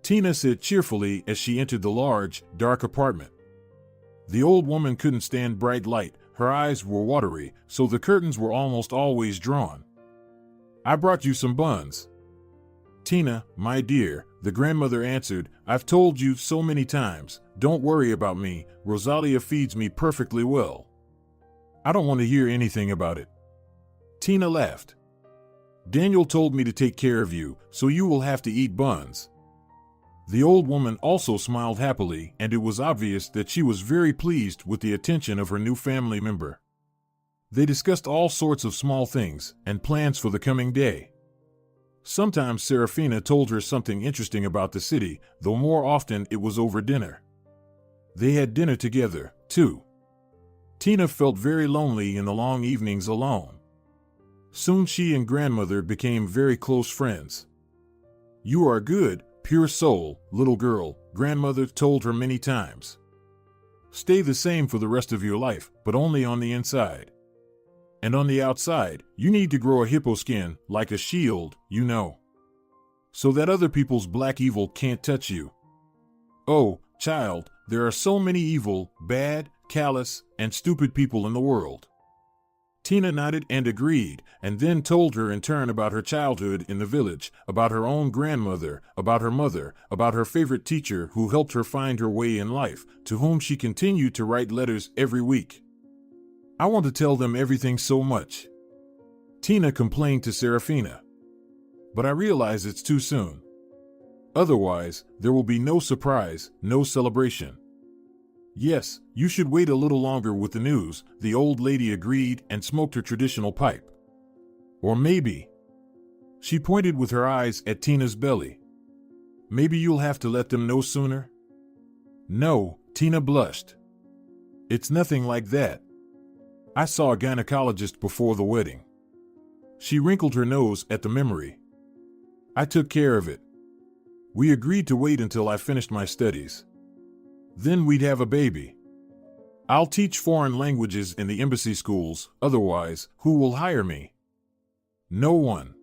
Tina said cheerfully as she entered the large, dark apartment. The old woman couldn't stand bright light, her eyes were watery, so the curtains were almost always drawn. I brought you some buns. Tina, my dear, the grandmother answered, I've told you so many times, don't worry about me, Rosalia feeds me perfectly well. I don't want to hear anything about it. Tina laughed. Daniel told me to take care of you, so you will have to eat buns. The old woman also smiled happily, and it was obvious that she was very pleased with the attention of her new family member. They discussed all sorts of small things and plans for the coming day. Sometimes Serafina told her something interesting about the city, though more often it was over dinner. They had dinner together, too. Tina felt very lonely in the long evenings alone. Soon she and grandmother became very close friends. You are a good, pure soul, little girl, grandmother told her many times. Stay the same for the rest of your life, but only on the inside. And on the outside, you need to grow a hippo skin, like a shield, you know. So that other people's black evil can't touch you. Oh, child, there are so many evil, bad, callous, and stupid people in the world. Tina nodded and agreed, and then told her in turn about her childhood in the village, about her own grandmother, about her mother, about her favorite teacher who helped her find her way in life, to whom she continued to write letters every week. "I want to tell them everything so much," Tina complained to Serafina. "But I realize it's too soon. Otherwise, there will be no surprise, no celebration." "Yes, you should wait a little longer with the news," the old lady agreed and smoked her traditional pipe. "Or maybe," she pointed with her eyes at Tina's belly, "maybe you'll have to let them know sooner?" "No," Tina blushed. "It's nothing like that. I saw a gynecologist before the wedding." She wrinkled her nose at the memory. "I took care of it. We agreed to wait until I finished my studies. Then we'd have a baby. I'll teach foreign languages in the embassy schools, otherwise, who will hire me?" "No one."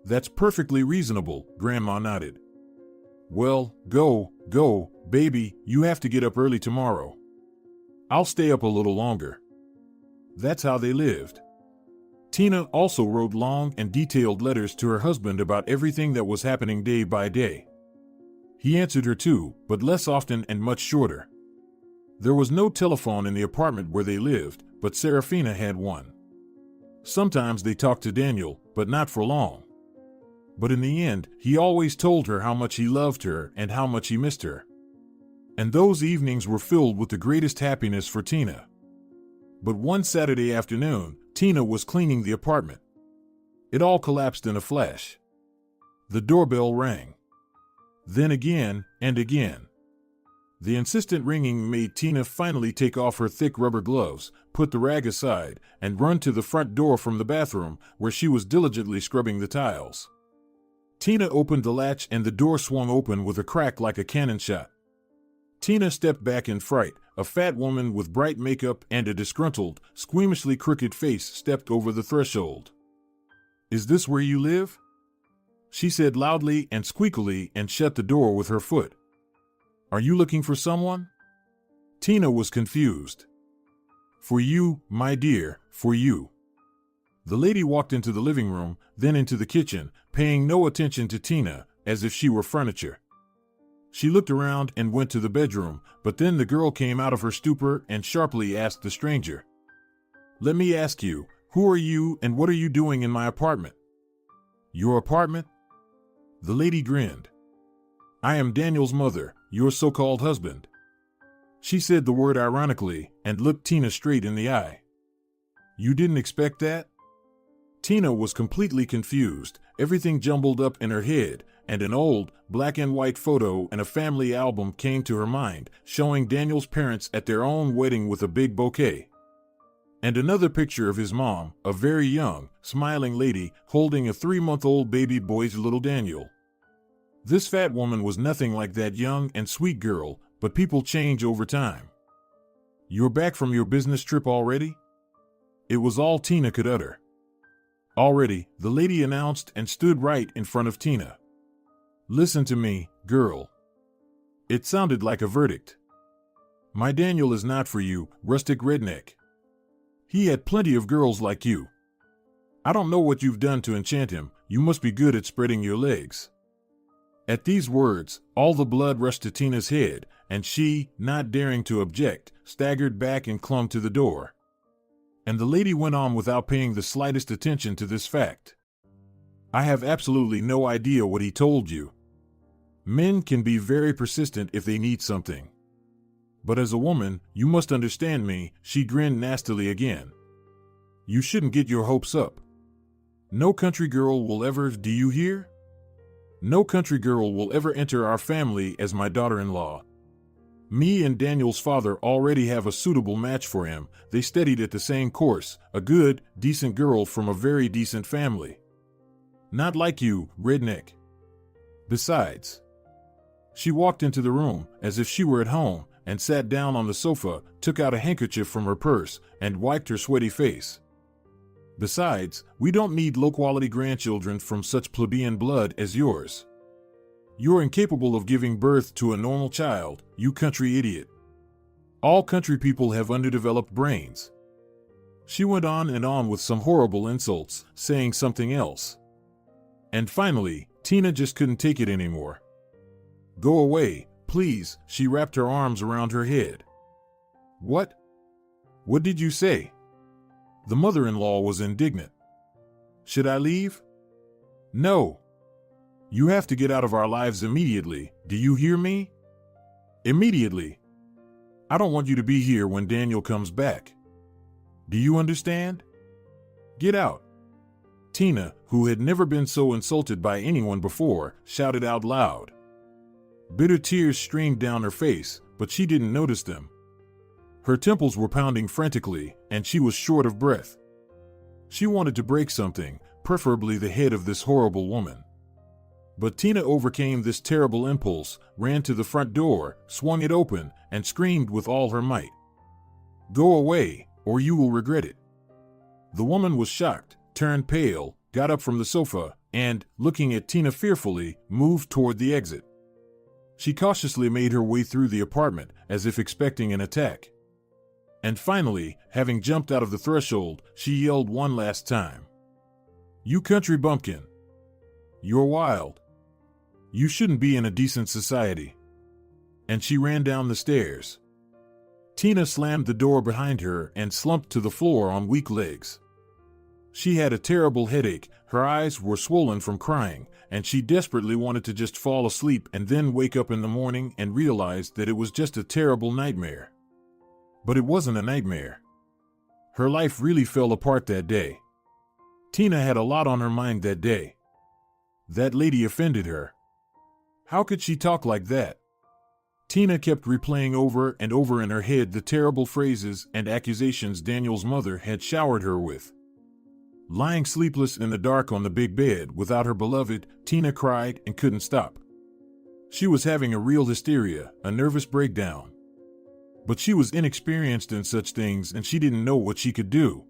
"That's perfectly reasonable," Grandma nodded. "Well, go, baby, you have to get up early tomorrow." "I'll stay up a little longer." That's how they lived. Tina also wrote long and detailed letters to her husband about everything that was happening day by day. He answered her too, but less often and much shorter. There was no telephone in the apartment where they lived, but Serafina had one. Sometimes they talked to Daniel, but not for long. But in the end, he always told her how much he loved her and how much he missed her. And those evenings were filled with the greatest happiness for Tina. But one Saturday afternoon, Tina was cleaning the apartment. It all collapsed in a flash. The doorbell rang. Then again and again. The insistent ringing made Tina finally take off her thick rubber gloves, put the rag aside, and run to the front door from the bathroom, where she was diligently scrubbing the tiles. Tina opened the latch and the door swung open with a crack like a cannon shot. Tina stepped back in fright. A fat woman with bright makeup and a disgruntled, squeamishly crooked face stepped over the threshold. "Is this where you live?" she said loudly and squeakily and shut the door with her foot. "Are you looking for someone?" Tina was confused. "For you, my dear, for you." The lady walked into the living room, then into the kitchen, paying no attention to Tina, as if she were furniture. She looked around and went to the bedroom, but then the girl came out of her stupor and sharply asked the stranger, "Let me ask you, who are you and what are you doing in my apartment?" "Your apartment?" The lady grinned. "I am Daniel's mother, your so-called husband." She said the word ironically and looked Tina straight in the eye. "You didn't expect that?" Tina was completely confused, everything jumbled up in her head, and an old, black and white photo and a family album came to her mind, showing Daniel's parents at their own wedding with a big bouquet. And another picture of his mom, a very young, smiling lady, holding a 3-month-old baby boy's little Daniel. This fat woman was nothing like that young and sweet girl, but people change over time. "You're back from your business trip already?" It was all Tina could utter. "Already," the lady announced and stood right in front of Tina. "Listen to me, girl." It sounded like a verdict. "My Daniel is not for you, rustic redneck. He had plenty of girls like you. I don't know what you've done to enchant him, you must be good at spreading your legs." At these words, all the blood rushed to Tina's head, and she, not daring to object, staggered back and clung to the door. And the lady went on without paying the slightest attention to this fact. "I have absolutely no idea what he told you. Men can be very persistent if they need something. But as a woman, you must understand me," she grinned nastily again. "You shouldn't get your hopes up. No country girl will ever, do you hear? No country girl will ever enter our family as my daughter-in-law. Me and Daniel's father already have a suitable match for him. They studied at the same course, a good, decent girl from a very decent family. Not like you, redneck. Besides," she walked into the room as if she were at home and sat down on the sofa, took out a handkerchief from her purse, and wiped her sweaty face. "Besides, we don't need low-quality grandchildren from such plebeian blood as yours. You're incapable of giving birth to a normal child, you country idiot. All country people have underdeveloped brains." She went on and on with some horrible insults, saying something else. And finally, Tina just couldn't take it anymore. "Go away, please," she wrapped her arms around her head. "What? What did you say?" The mother-in-law was indignant. "Should I leave?" "No. You have to get out of our lives immediately, do you hear me? Immediately. I don't want you to be here when Daniel comes back. Do you understand? Get out." Tina, who had never been so insulted by anyone before, shouted out loud. Bitter tears streamed down her face, but she didn't notice them. Her temples were pounding frantically, and she was short of breath. She wanted to break something, preferably the head of this horrible woman. But Tina overcame this terrible impulse, ran to the front door, swung it open, and screamed with all her might. "Go away, or you will regret it." The woman was shocked, turned pale, got up from the sofa, and, looking at Tina fearfully, moved toward the exit. She cautiously made her way through the apartment, as if expecting an attack. And finally, having jumped out of the threshold, she yelled one last time. "You country bumpkin! You're wild. You shouldn't be in a decent society." And she ran down the stairs. Tina slammed the door behind her and slumped to the floor on weak legs. She had a terrible headache, her eyes were swollen from crying, and she desperately wanted to just fall asleep and then wake up in the morning and realize that it was just a terrible nightmare. But it wasn't a nightmare. Her life really fell apart that day. Tina had a lot on her mind that day. That lady offended her. How could she talk like that? Tina kept replaying over and over in her head the terrible phrases and accusations Daniel's mother had showered her with. Lying sleepless in the dark on the big bed without her beloved, Tina cried and couldn't stop. She was having a real hysteria, a nervous breakdown. But she was inexperienced in such things and she didn't know what she could do.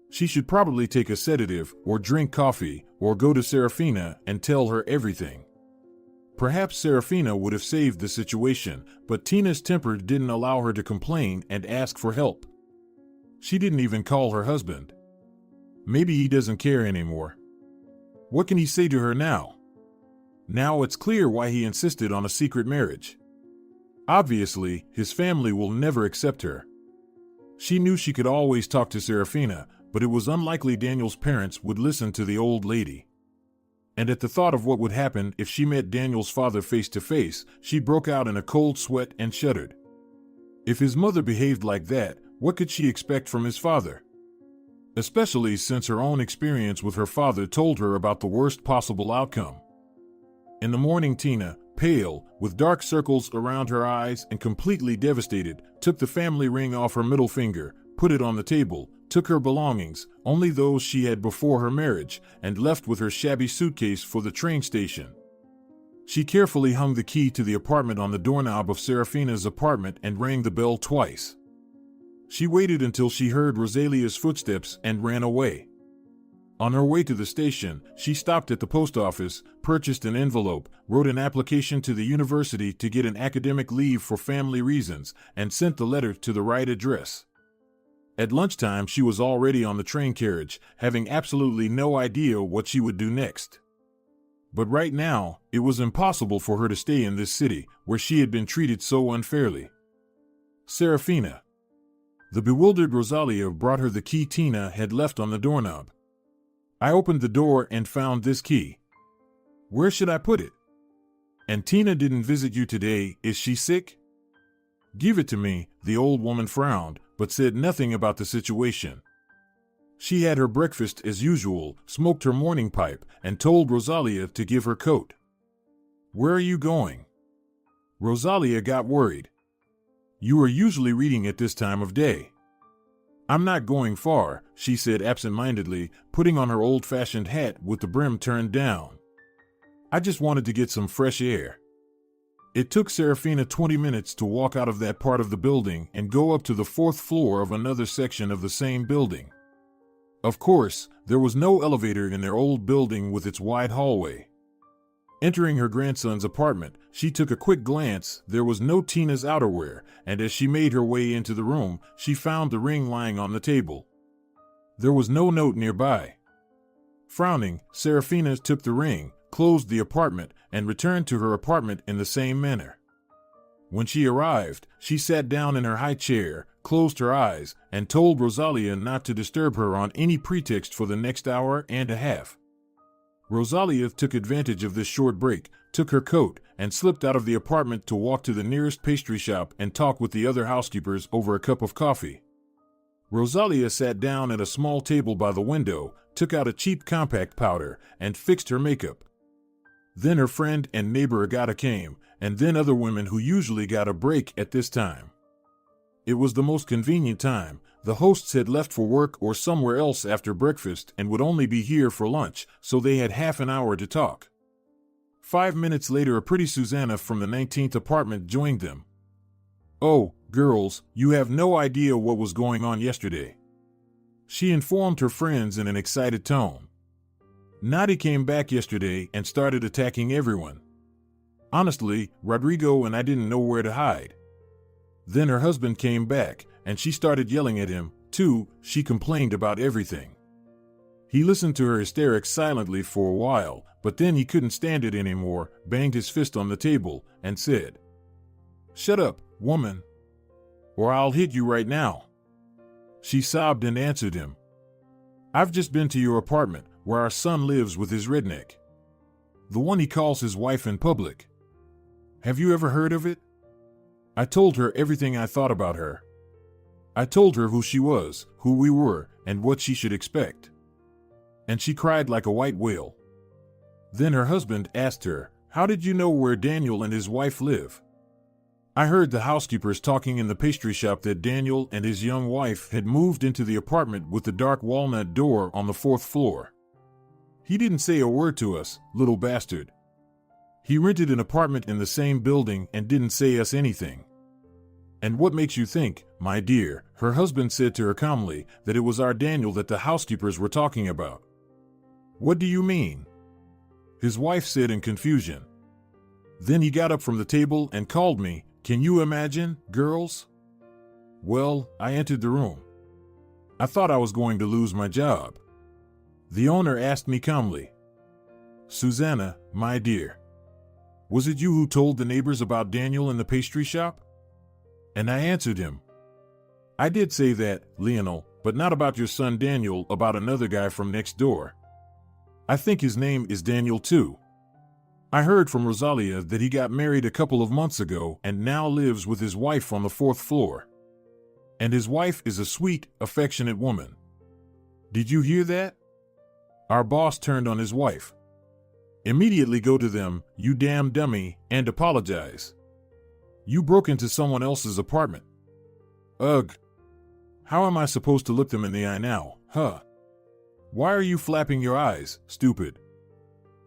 She should probably take a sedative, or drink coffee, or go to Serafina and tell her everything. Perhaps Serafina would have saved the situation, but Tina's temper didn't allow her to complain and ask for help. She didn't even call her husband. Maybe he doesn't care anymore. What can he say to her now? Now it's clear why he insisted on a secret marriage. Obviously, his family will never accept her. She knew she could always talk to Serafina, but it was unlikely Daniel's parents would listen to the old lady. And at the thought of what would happen if she met Daniel's father face to face, she broke out in a cold sweat and shuddered. If his mother behaved like that, what could she expect from his father? Especially since her own experience with her father told her about the worst possible outcome. In the morning, Tina, pale, with dark circles around her eyes and completely devastated, took the family ring off her middle finger, put it on the table, took her belongings, only those she had before her marriage, and left with her shabby suitcase for the train station. She carefully hung the key to the apartment on the doorknob of Serafina's apartment and rang the bell twice. She waited until she heard Rosalia's footsteps and ran away. On her way to the station, she stopped at the post office, purchased an envelope, wrote an application to the university to get an academic leave for family reasons, and sent the letter to the right address. At lunchtime, she was already on the train carriage, having absolutely no idea what she would do next. But right now, it was impossible for her to stay in this city, where she had been treated so unfairly. Serafina. The bewildered Rosalia brought her the key Tina had left on the doorknob. I opened the door and found this key. Where should I put it? And Tina didn't visit you today, is she sick? Give it to me, the old woman frowned, but said nothing about the situation. She had her breakfast as usual, smoked her morning pipe, and told Rosalia to give her coat. Where are you going? Rosalia got worried. You are usually reading at this time of day. I'm not going far, she said absent-mindedly, putting on her old-fashioned hat with the brim turned down. I just wanted to get some fresh air. It took Serafina 20 minutes to walk out of that part of the building and go up to the 4th floor of another section of the same building. Of course, there was no elevator in their old building with its wide hallway. Entering her grandson's apartment, she took a quick glance. There was no Tina's outerwear, and as she made her way into the room, she found the ring lying on the table. There was no note nearby. Frowning, Serafina took the ring, closed the apartment, and returned to her apartment in the same manner. When she arrived, she sat down in her high chair, closed her eyes, and told Rosalia not to disturb her on any pretext for the next hour and a half. Rosalia took advantage of this short break, took her coat, and slipped out of the apartment to walk to the nearest pastry shop and talk with the other housekeepers over a cup of coffee. Rosalia sat down at a small table by the window, took out a cheap compact powder, and fixed her makeup. Then her friend and neighbor Agata came, and then other women who usually got a break at this time. It was the most convenient time. The hosts had left for work or somewhere else after breakfast and would only be here for lunch, so they had half an hour to talk. 5 minutes later, a pretty Susanna from the 19th apartment joined them. "Oh, girls, you have no idea what was going on yesterday," she informed her friends in an excited tone. "Nadi came back yesterday and started attacking everyone. Honestly, Rodrigo and I didn't know where to hide. Then her husband came back, and she started yelling at him, too. She complained about everything. He listened to her hysterics silently for a while, but then he couldn't stand it anymore, banged his fist on the table, and said, 'Shut up, woman, or I'll hit you right now.' She sobbed and answered him, 'I've just been to your apartment, where our son lives with his redneck. The one he calls his wife in public. Have you ever heard of it?' I told her everything I thought about her. I told her who she was, who we were, and what she should expect. And she cried like a white whale. Then her husband asked her, 'How did you know where Daniel and his wife live?' I heard the housekeepers talking in the pastry shop that Daniel and his young wife had moved into the apartment with the dark walnut door on the 4th floor. He didn't say a word to us, little bastard. He rented an apartment in the same building and didn't say us anything. And what makes you think, my dear," her husband said to her calmly, "that it was our Daniel that the housekeepers were talking about?" "What do you mean?" his wife said in confusion. Then he got up from the table and called me. Can you imagine, girls? Well, I entered the room. I thought I was going to lose my job. The owner asked me calmly, "Susanna, my dear, was it you who told the neighbors about Daniel in the pastry shop?" And I answered him, "I did say that, Lionel, but not about your son Daniel, about another guy from next door. I think his name is Daniel too. I heard from Rosalia that he got married a couple of months ago and now lives with his wife on the 4th floor. And his wife is a sweet, affectionate woman. Did you hear that?" Our boss turned on his wife. "Immediately go to them, you damn dummy, and apologize. You broke into someone else's apartment. Ugh. How am I supposed to look them in the eye now, huh? Why are you flapping your eyes, stupid?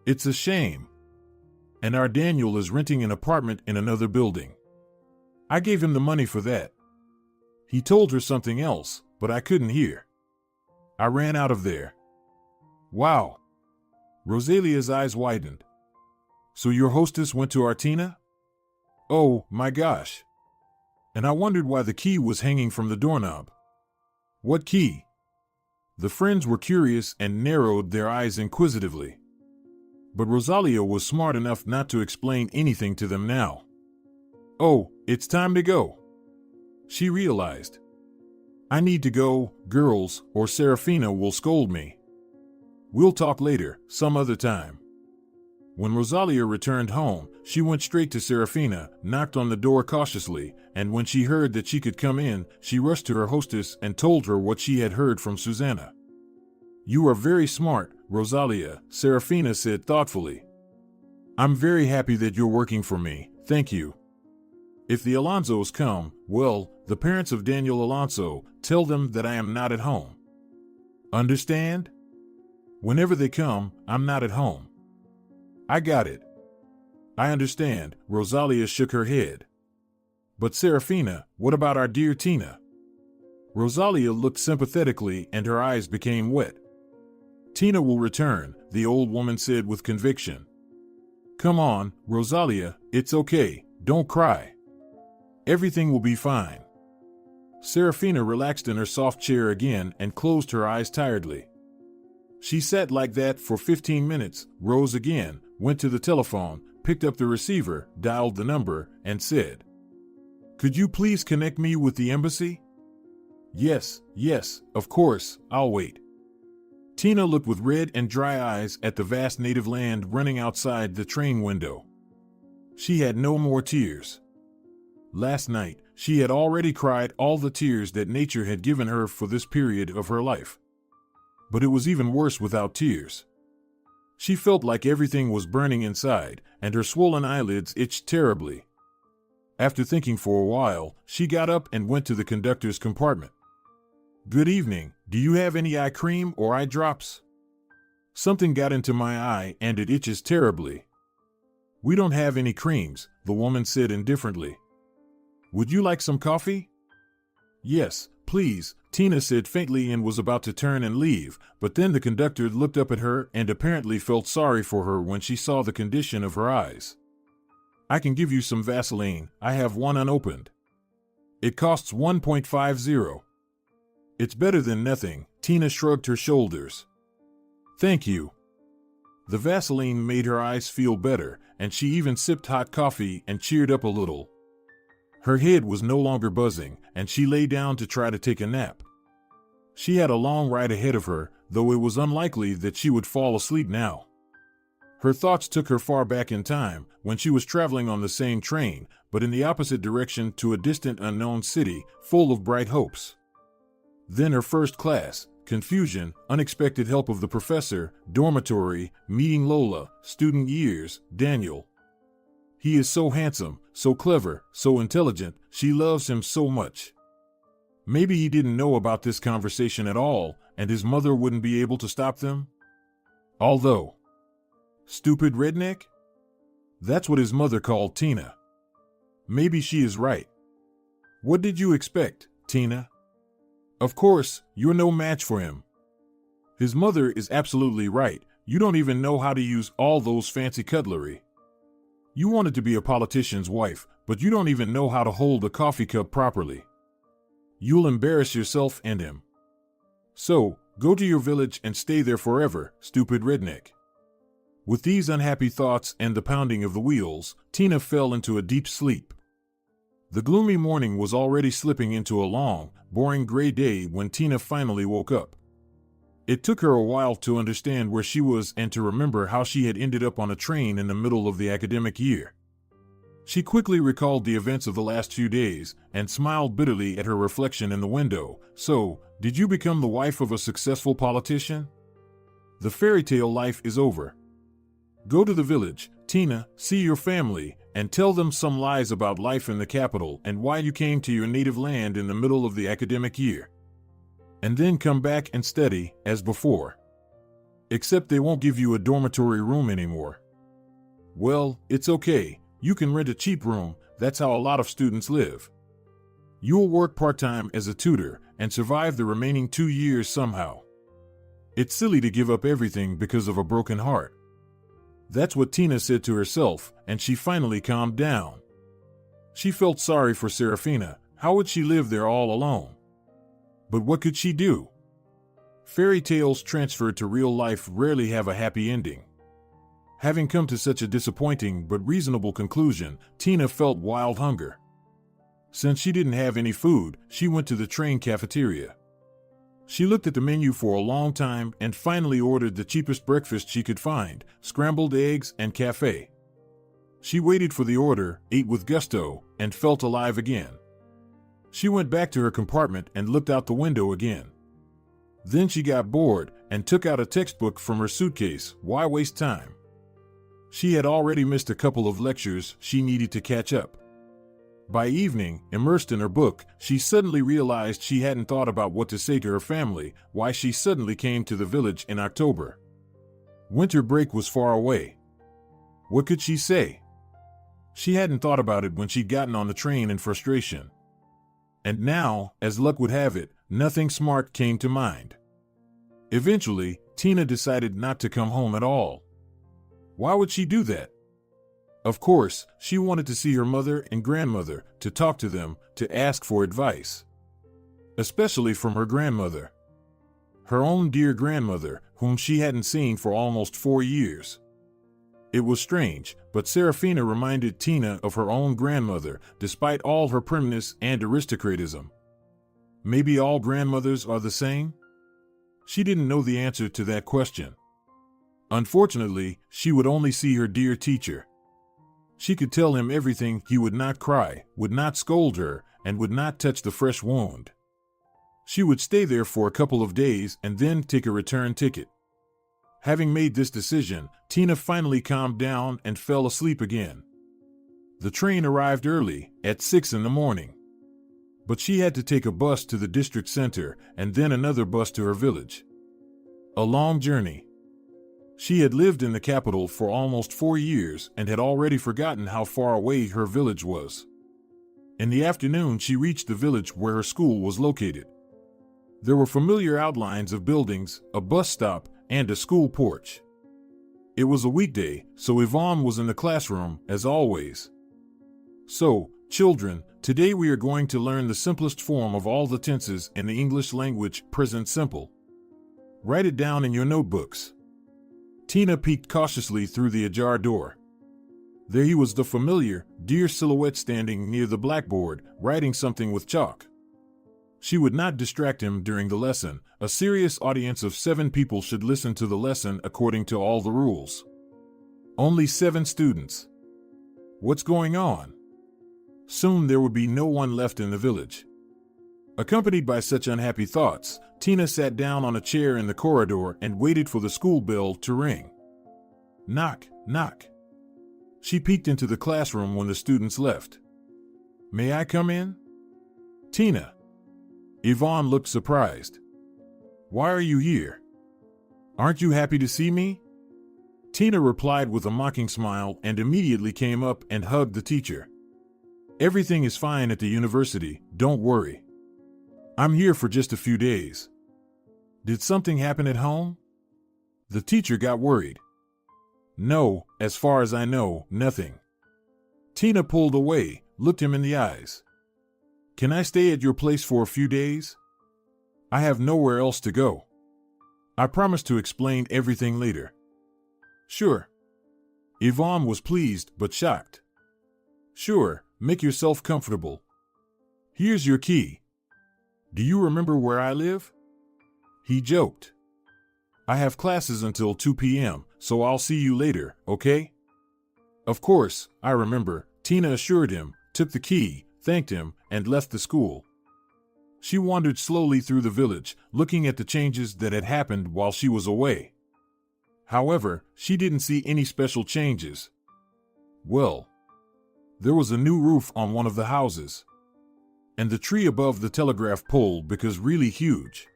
It's a shame. And our Daniel is renting an apartment in another building. I gave him the money for that." He told her something else, but I couldn't hear. I ran out of there. Wow. Rosalia's eyes widened. "So your hostess went to Artina?" "Oh, my gosh." And I wondered why the key was hanging from the doorknob. "What key?" The friends were curious and narrowed their eyes inquisitively. But Rosalia was smart enough not to explain anything to them now. "Oh, it's time to go," she realized. "I need to go, girls, or Serafina will scold me. We'll talk later, some other time." When Rosalia returned home, she went straight to Serafina, knocked on the door cautiously, and when she heard that she could come in, she rushed to her hostess and told her what she had heard from Susanna. "You are very smart, Rosalia," Serafina said thoughtfully. "I'm very happy that you're working for me, thank you. If the Alonsos come, well, the parents of Daniel Alonso, tell them that I am not at home. Understand? Whenever they come, I'm not at home." "I got it." "I understand," Rosalia shook her head. "But Serafina, what about our dear Tina?" Rosalia looked sympathetically and her eyes became wet. "Tina will return," the old woman said with conviction. "Come on, Rosalia, it's okay, don't cry. Everything will be fine." Serafina relaxed in her soft chair again and closed her eyes tiredly. She sat like that for 15 minutes, rose again, went to the telephone, picked up the receiver, dialed the number, and said, "Could you please connect me with the embassy?" Yes, of course, I'll wait." Tina looked with red and dry eyes at the vast native land running outside the train window. She had no more tears. Last night, she had already cried all the tears that nature had given her for this period of her life. But it was even worse without tears. She felt like everything was burning inside, and her swollen eyelids itched terribly. After thinking for a while, she got up and went to the conductor's compartment. "Good evening, do you have any eye cream or eye drops? Something got into my eye and it itches terribly." "We don't have any creams," the woman said indifferently. "Would you like some coffee?" "Yes, please," Tina said faintly and was about to turn and leave, but then the conductor looked up at her and apparently felt sorry for her when she saw the condition of her eyes. "I can give you some Vaseline, I have one unopened. It costs 1.50. "It's better than nothing," Tina shrugged her shoulders. "Thank you." The Vaseline made her eyes feel better, and she even sipped hot coffee and cheered up a little. Her head was no longer buzzing, and she lay down to try to take a nap. She had a long ride ahead of her, though it was unlikely that she would fall asleep now. Her thoughts took her far back in time, when she was traveling on the same train, but in the opposite direction to a distant unknown city, full of bright hopes. Then her first class, confusion, unexpected help of the professor, dormitory, meeting Lola, student years, Daniel. He is so handsome, so clever, so intelligent, she loves him so much. Maybe he didn't know about this conversation at all, and his mother wouldn't be able to stop them? Although, stupid redneck? That's what his mother called Tina. Maybe she is right. What did you expect, Tina? Of course, you're no match for him. His mother is absolutely right. You don't even know how to use all those fancy cutlery. You wanted to be a politician's wife, but you don't even know how to hold a coffee cup properly. You'll embarrass yourself and him. So, go to your village and stay there forever, stupid redneck. With these unhappy thoughts and the pounding of the wheels, Tina fell into a deep sleep. The gloomy morning was already slipping into a long, boring gray day when Tina finally woke up. It took her a while to understand where she was and to remember how she had ended up on a train in the middle of the academic year. She quickly recalled the events of the last few days and smiled bitterly at her reflection in the window. So, did you become the wife of a successful politician? The fairy tale life is over. Go to the village, Tina, see your family, and tell them some lies about life in the capital and why you came to your native land in the middle of the academic year. And then come back and study, as before. Except they won't give you a dormitory room anymore. Well, it's okay. You can rent a cheap room, that's how a lot of students live. You'll work part-time as a tutor and survive the remaining 2 years somehow. It's silly to give up everything because of a broken heart. That's what Tina said to herself, and she finally calmed down. She felt sorry for Serafina. How would she live there all alone? But what could she do? Fairy tales transferred to real life rarely have a happy ending. Having come to such a disappointing but reasonable conclusion, Tina felt wild hunger. Since she didn't have any food, she went to the train cafeteria. She looked at the menu for a long time and finally ordered the cheapest breakfast she could find, scrambled eggs and cafe. She waited for the order, ate with gusto, and felt alive again. She went back to her compartment and looked out the window again. Then she got bored and took out a textbook from her suitcase. Why waste time? She had already missed a couple of lectures she needed to catch up. By evening, immersed in her book, she suddenly realized she hadn't thought about what to say to her family, why she suddenly came to the village in October. Winter break was far away. What could she say? She hadn't thought about it when she'd gotten on the train in frustration. And now, as luck would have it, nothing smart came to mind. Eventually, Tina decided not to come home at all. Why would she do that? Of course, she wanted to see her mother and grandmother, to talk to them, to ask for advice. especially from her grandmother. Her own dear grandmother, whom she hadn't seen for almost 4 years. It was strange, but Serafina reminded Tina of her own grandmother, despite all her primness and aristocratism. Maybe all grandmothers are the same? She didn't know the answer to that question. Unfortunately, she would only see her dear teacher. She could tell him everything. He would not cry, would not scold her, and would not touch the fresh wound. She would stay there for a couple of days and then take a return ticket. Having made this decision, Tina finally calmed down and fell asleep again. The train arrived early, at 6 in the morning. But she had to take a bus to the district center and then another bus to her village. A long journey. She had lived in the capital for almost 4 years and had already forgotten how far away her village was. In the afternoon, she reached the village where her school was located. There were familiar outlines of buildings, a bus stop, and a school porch. It was a weekday, so Yvonne was in the classroom, as always. So, children, today we are going to learn the simplest form of all the tenses in the English language, present simple. Write it down in your notebooks. Tina peeked cautiously through the ajar door. There he was, the familiar, dear silhouette standing near the blackboard, writing something with chalk. She would not distract him during the lesson. A serious audience of 7 people should listen to the lesson according to all the rules. Only 7 students. What's going on? Soon there would be no one left in the village. Accompanied by such unhappy thoughts, Tina sat down on a chair in the corridor and waited for the school bell to ring. Knock, knock. She peeked into the classroom when the students left. May I come in? Tina. Yvonne looked surprised. Why are you here? Aren't you happy to see me? Tina replied with a mocking smile and immediately came up and hugged the teacher. Everything is fine at the university, don't worry. I'm here for just a few days. Did something happen at home? The teacher got worried. No, as far as I know, nothing. Tina pulled away, looked him in the eyes. Can I stay at your place for a few days? I have nowhere else to go. I promise to explain everything later. Sure. Yvonne was pleased but shocked. Sure, make yourself comfortable. Here's your key. Do you remember where I live? He joked. I have classes until 2 p.m., so I'll see you later, okay? Of course, I remember, Tina assured him, took the key, thanked him, and left the school. She wandered slowly through the village, looking at the changes that had happened while she was away. However, she didn't see any special changes. Well, there was a new roof on one of the houses. And the tree above the telegraph pole because really huge.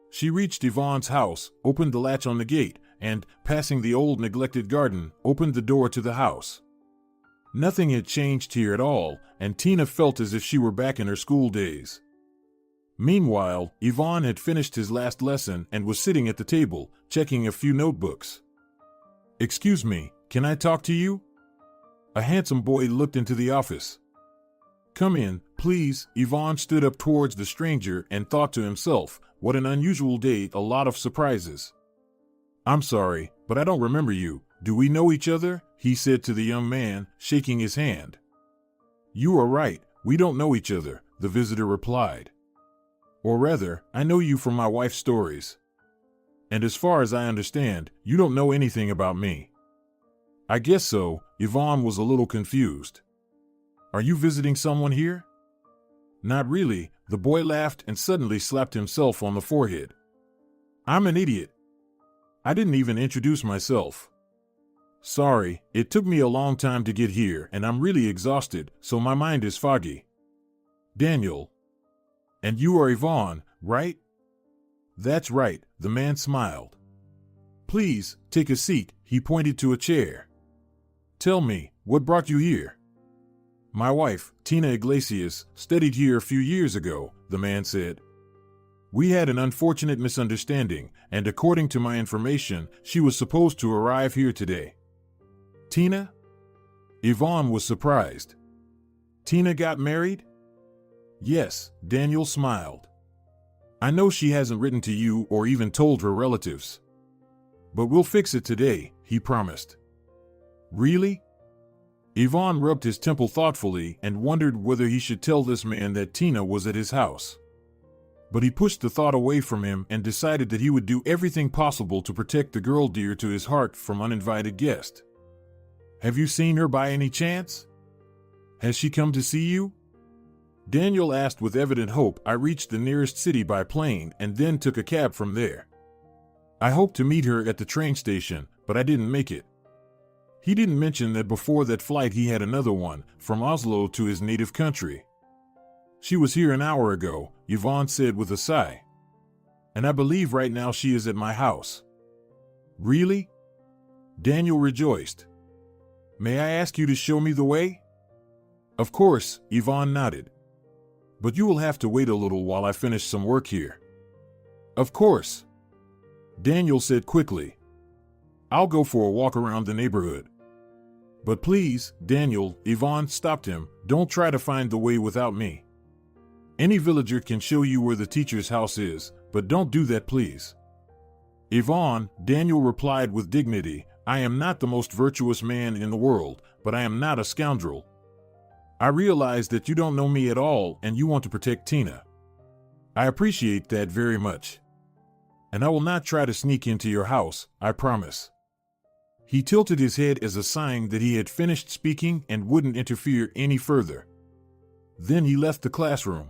She reached Yvonne's house, opened the latch on the gate, and, passing the old neglected garden, opened the door to the house. Nothing had changed here at all, and Tina felt as if she were back in her school days. Meanwhile, Yvonne had finished his last lesson and was sitting at the table, checking a few notebooks. Excuse me, can I talk to you? A handsome boy looked into the office. Come in, please. Yvonne stood up towards the stranger and thought to himself, what an unusual day, a lot of surprises. I'm sorry, but I don't remember you. Do we know each other? He said to the young man, shaking his hand. You are right, we don't know each other, the visitor replied. Or rather, I know you from my wife's stories. And as far as I understand, you don't know anything about me. I guess so. Yvonne was a little confused. Are you visiting someone here? Not really, the boy laughed and suddenly slapped himself on the forehead. I'm an idiot. I didn't even introduce myself. Sorry, it took me a long time to get here and I'm really exhausted, so my mind is foggy. Daniel. And you are Yvonne, right? That's right, the man smiled. Please, take a seat, he pointed to a chair. Tell me, what brought you here? My wife, Tina Iglesias, studied here a few years ago, the man said. We had an unfortunate misunderstanding, and according to my information, she was supposed to arrive here today. Tina? Yvonne was surprised. Tina got married? Yes, Daniel smiled. I know she hasn't written to you or even told her relatives. But we'll fix it today, he promised. Really? Yvonne rubbed his temple thoughtfully and wondered whether he should tell this man that Tina was at his house. But he pushed the thought away from him and decided that he would do everything possible to protect the girl dear to his heart from uninvited guests. Have you seen her by any chance? Has she come to see you? Daniel asked with evident hope. I reached the nearest city by plane and then took a cab from there. I hoped to meet her at the train station, but I didn't make it. He didn't mention that before that flight he had another one, from Oslo to his native country. She was here an hour ago, Yvonne said with a sigh. And I believe right now she is at my house. Really? Daniel rejoiced. May I ask you to show me the way? Of course, Yvonne nodded. But you will have to wait a little while I finish some work here. Of course. Daniel said quickly. I'll go for a walk around the neighborhood. But please, Daniel, Yvonne stopped him, don't try to find the way without me. Any villager can show you where the teacher's house is, but don't do that, please. Yvonne, Daniel replied with dignity, I am not the most virtuous man in the world, but I am not a scoundrel. I realize that you don't know me at all and you want to protect Tina. I appreciate that very much. And I will not try to sneak into your house, I promise. He tilted his head as a sign that he had finished speaking and wouldn't interfere any further. Then he left the classroom.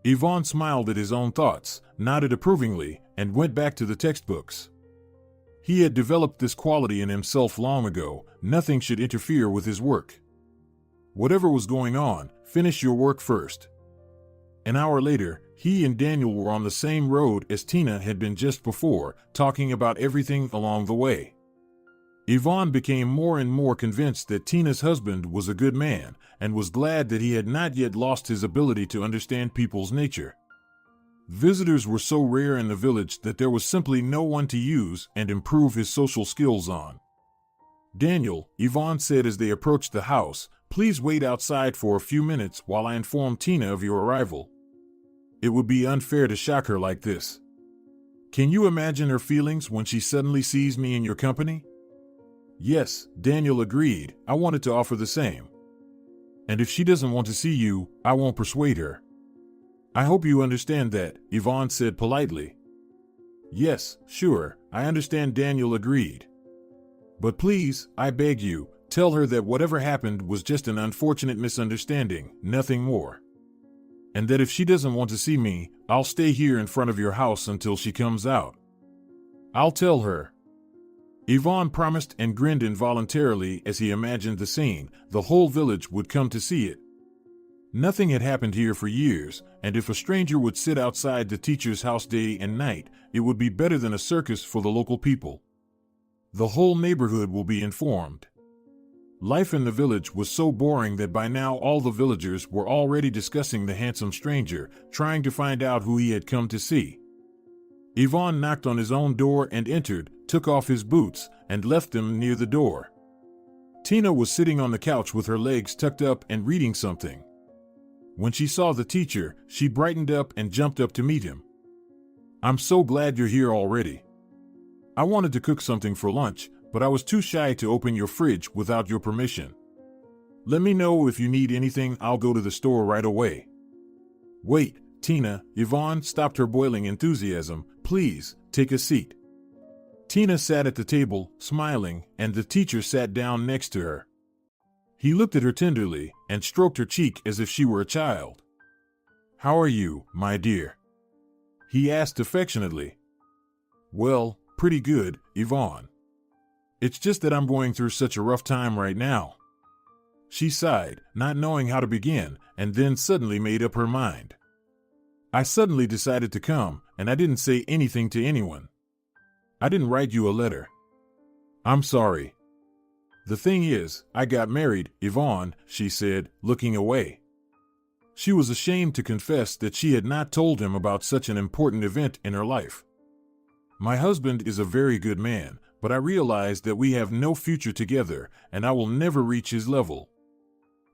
Yvonne smiled at his own thoughts, nodded approvingly, and went back to the textbooks. He had developed this quality in himself long ago. Nothing should interfere with his work. Whatever was going on, finish your work first. An hour later, he and Daniel were on the same road as Tina had been just before, talking about everything along the way. Yvonne became more and more convinced that Tina's husband was a good man, and was glad that he had not yet lost his ability to understand people's nature. Visitors were so rare in the village that there was simply no one to use and improve his social skills on. Daniel, Yvonne said as they approached the house, please wait outside for a few minutes while I inform Tina of your arrival. It would be unfair to shock her like this. Can you imagine her feelings when she suddenly sees me in your company? Yes, Daniel agreed. I wanted to offer the same. And if she doesn't want to see you, I won't persuade her. I hope you understand that, Yvonne said politely. Yes, sure, I understand, Daniel agreed. But please, I beg you, tell her that whatever happened was just an unfortunate misunderstanding, nothing more. And that if she doesn't want to see me, I'll stay here in front of your house until she comes out. I'll tell her. Yvonne promised and grinned involuntarily as he imagined the scene. The whole village would come to see it. Nothing had happened here for years, and if a stranger would sit outside the teacher's house day and night, it would be better than a circus for the local people. The whole neighborhood will be informed. Life in the village was so boring that by now all the villagers were already discussing the handsome stranger, trying to find out who he had come to see. Yvonne knocked on his own door and entered, took off his boots, and left them near the door. Tina was sitting on the couch with her legs tucked up and reading something. When she saw the teacher, she brightened up and jumped up to meet him. I'm so glad you're here already. I wanted to cook something for lunch, but I was too shy to open your fridge without your permission. Let me know if you need anything. I'll go to the store right away. Wait, Tina, Yvonne stopped her boiling enthusiasm. Please, take a seat. Tina sat at the table, smiling, and the teacher sat down next to her. He looked at her tenderly and stroked her cheek as if she were a child. How are you, my dear? He asked affectionately. Well, pretty good, Yvonne. It's just that I'm going through such a rough time right now. She sighed, not knowing how to begin, and then suddenly made up her mind. I suddenly decided to come, and I didn't say anything to anyone. I didn't write you a letter. I'm sorry. The thing is, I got married, Yvonne, she said, looking away. She was ashamed to confess that she had not told him about such an important event in her life. My husband is a very good man, but I realize that we have no future together, and I will never reach his level.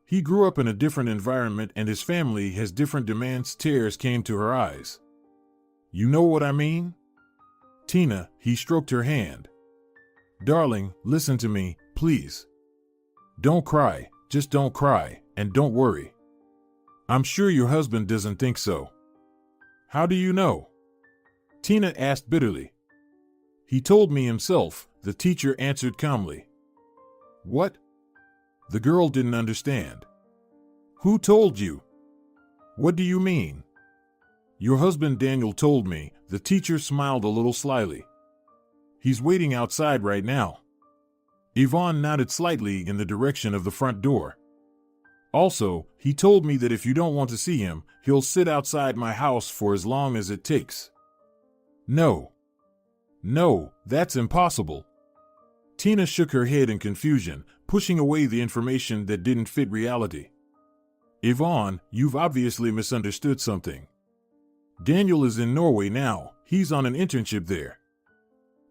He grew up in a different environment and his family has different demands. Tears came to her eyes. You know what I mean? Tina, he stroked her hand. Darling, listen to me, please. Don't cry, just don't cry, and don't worry. I'm sure your husband doesn't think so. How do you know? Tina asked bitterly. He told me himself, the teacher answered calmly. What? The girl didn't understand. Who told you? What do you mean? Your husband Daniel told me, the teacher smiled a little slyly. He's waiting outside right now. Yvonne nodded slightly in the direction of the front door. Also, he told me that if you don't want to see him, he'll sit outside my house for as long as it takes. No. No, that's impossible. Tina shook her head in confusion, pushing away the information that didn't fit reality. Yvonne, you've obviously misunderstood something. Daniel is in Norway now. He's on an internship there.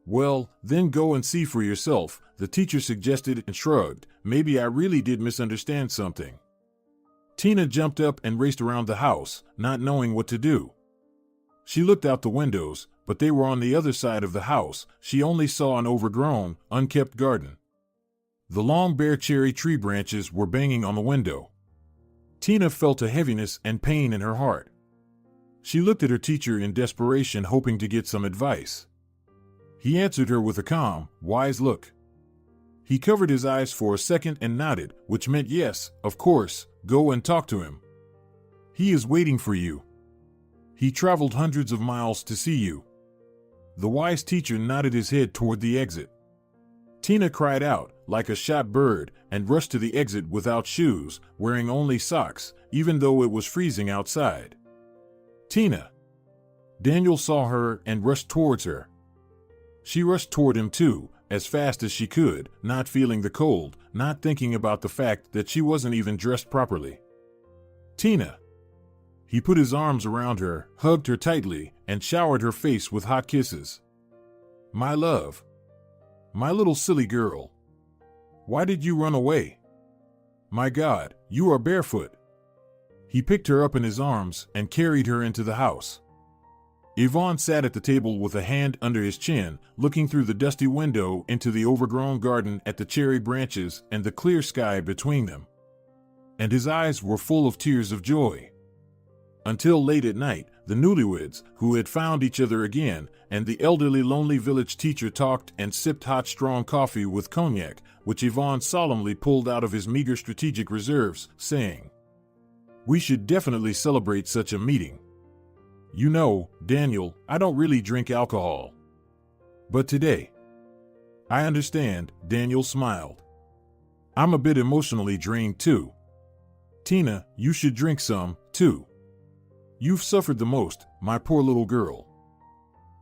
Well, then go and see for yourself, the teacher suggested and shrugged. Maybe I really did misunderstand something. Tina jumped up and raced around the house, not knowing what to do. She looked out the windows, but they were on the other side of the house. She only saw an overgrown, unkept garden. The long bare cherry tree branches were banging on the window. Tina felt a heaviness and pain in her heart. She looked at her teacher in desperation, hoping to get some advice. He answered her with a calm, wise look. He covered his eyes for a second and nodded, which meant yes, of course, go and talk to him. He is waiting for you. He traveled hundreds of miles to see you. The wise teacher nodded his head toward the exit. Tina cried out, like a shot bird, and rushed to the exit without shoes, wearing only socks, even though it was freezing outside. Tina! Daniel saw her and rushed towards her. She rushed toward him too, as fast as she could, not feeling the cold, not thinking about the fact that she wasn't even dressed properly. Tina! He put his arms around her, hugged her tightly, and showered her face with hot kisses. My love. My little silly girl. Why did you run away? My God, you are barefoot. He picked her up in his arms and carried her into the house. Yvonne sat at the table with a hand under his chin, looking through the dusty window into the overgrown garden at the cherry branches and the clear sky between them. And his eyes were full of tears of joy. Until late at night, the newlyweds, who had found each other again, and the elderly lonely village teacher talked and sipped hot strong coffee with cognac, which Yvonne solemnly pulled out of his meager strategic reserves, saying, We should definitely celebrate such a meeting. You know, Daniel, I don't really drink alcohol. But today. I understand, Daniel smiled. I'm a bit emotionally drained too. Tina, you should drink some, too. You've suffered the most, my poor little girl.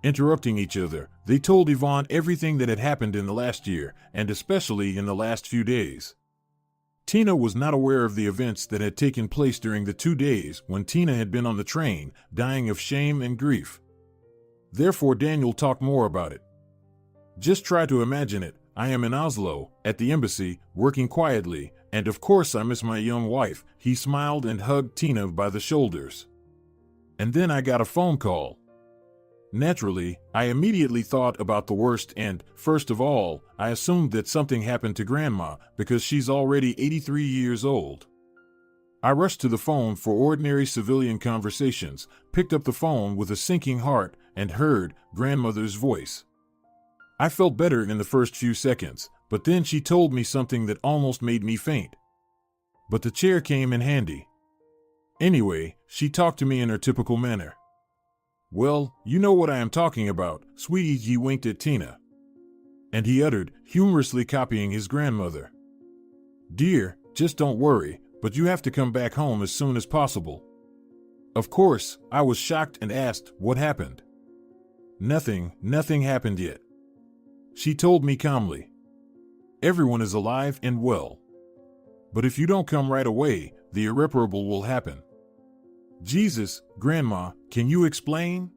Interrupting each other, they told Yvonne everything that had happened in the last year, and especially in the last few days. Tina was not aware of the events that had taken place during the 2 days when Tina had been on the train, dying of shame and grief. Therefore Daniel talked more about it. Just try to imagine it. I am in Oslo, at the embassy, working quietly, and of course I miss my young wife. He smiled and hugged Tina by the shoulders. And then I got a phone call. Naturally, I immediately thought about the worst and, first of all, I assumed that something happened to Grandma because she's already 83 years old. I rushed to the phone for ordinary civilian conversations, picked up the phone with a sinking heart, and heard Grandmother's voice. I felt better in the first few seconds, but then she told me something that almost made me faint. But the chair came in handy. Anyway, she talked to me in her typical manner. Well, you know what I am talking about, sweetie, he winked at Tina. And he uttered, humorously copying his grandmother. Dear, just don't worry, but you have to come back home as soon as possible. Of course, I was shocked and asked, what happened? Nothing happened yet. She told me calmly. Everyone is alive and well. But if you don't come right away, the irreparable will happen. Jesus, Grandma, can you explain?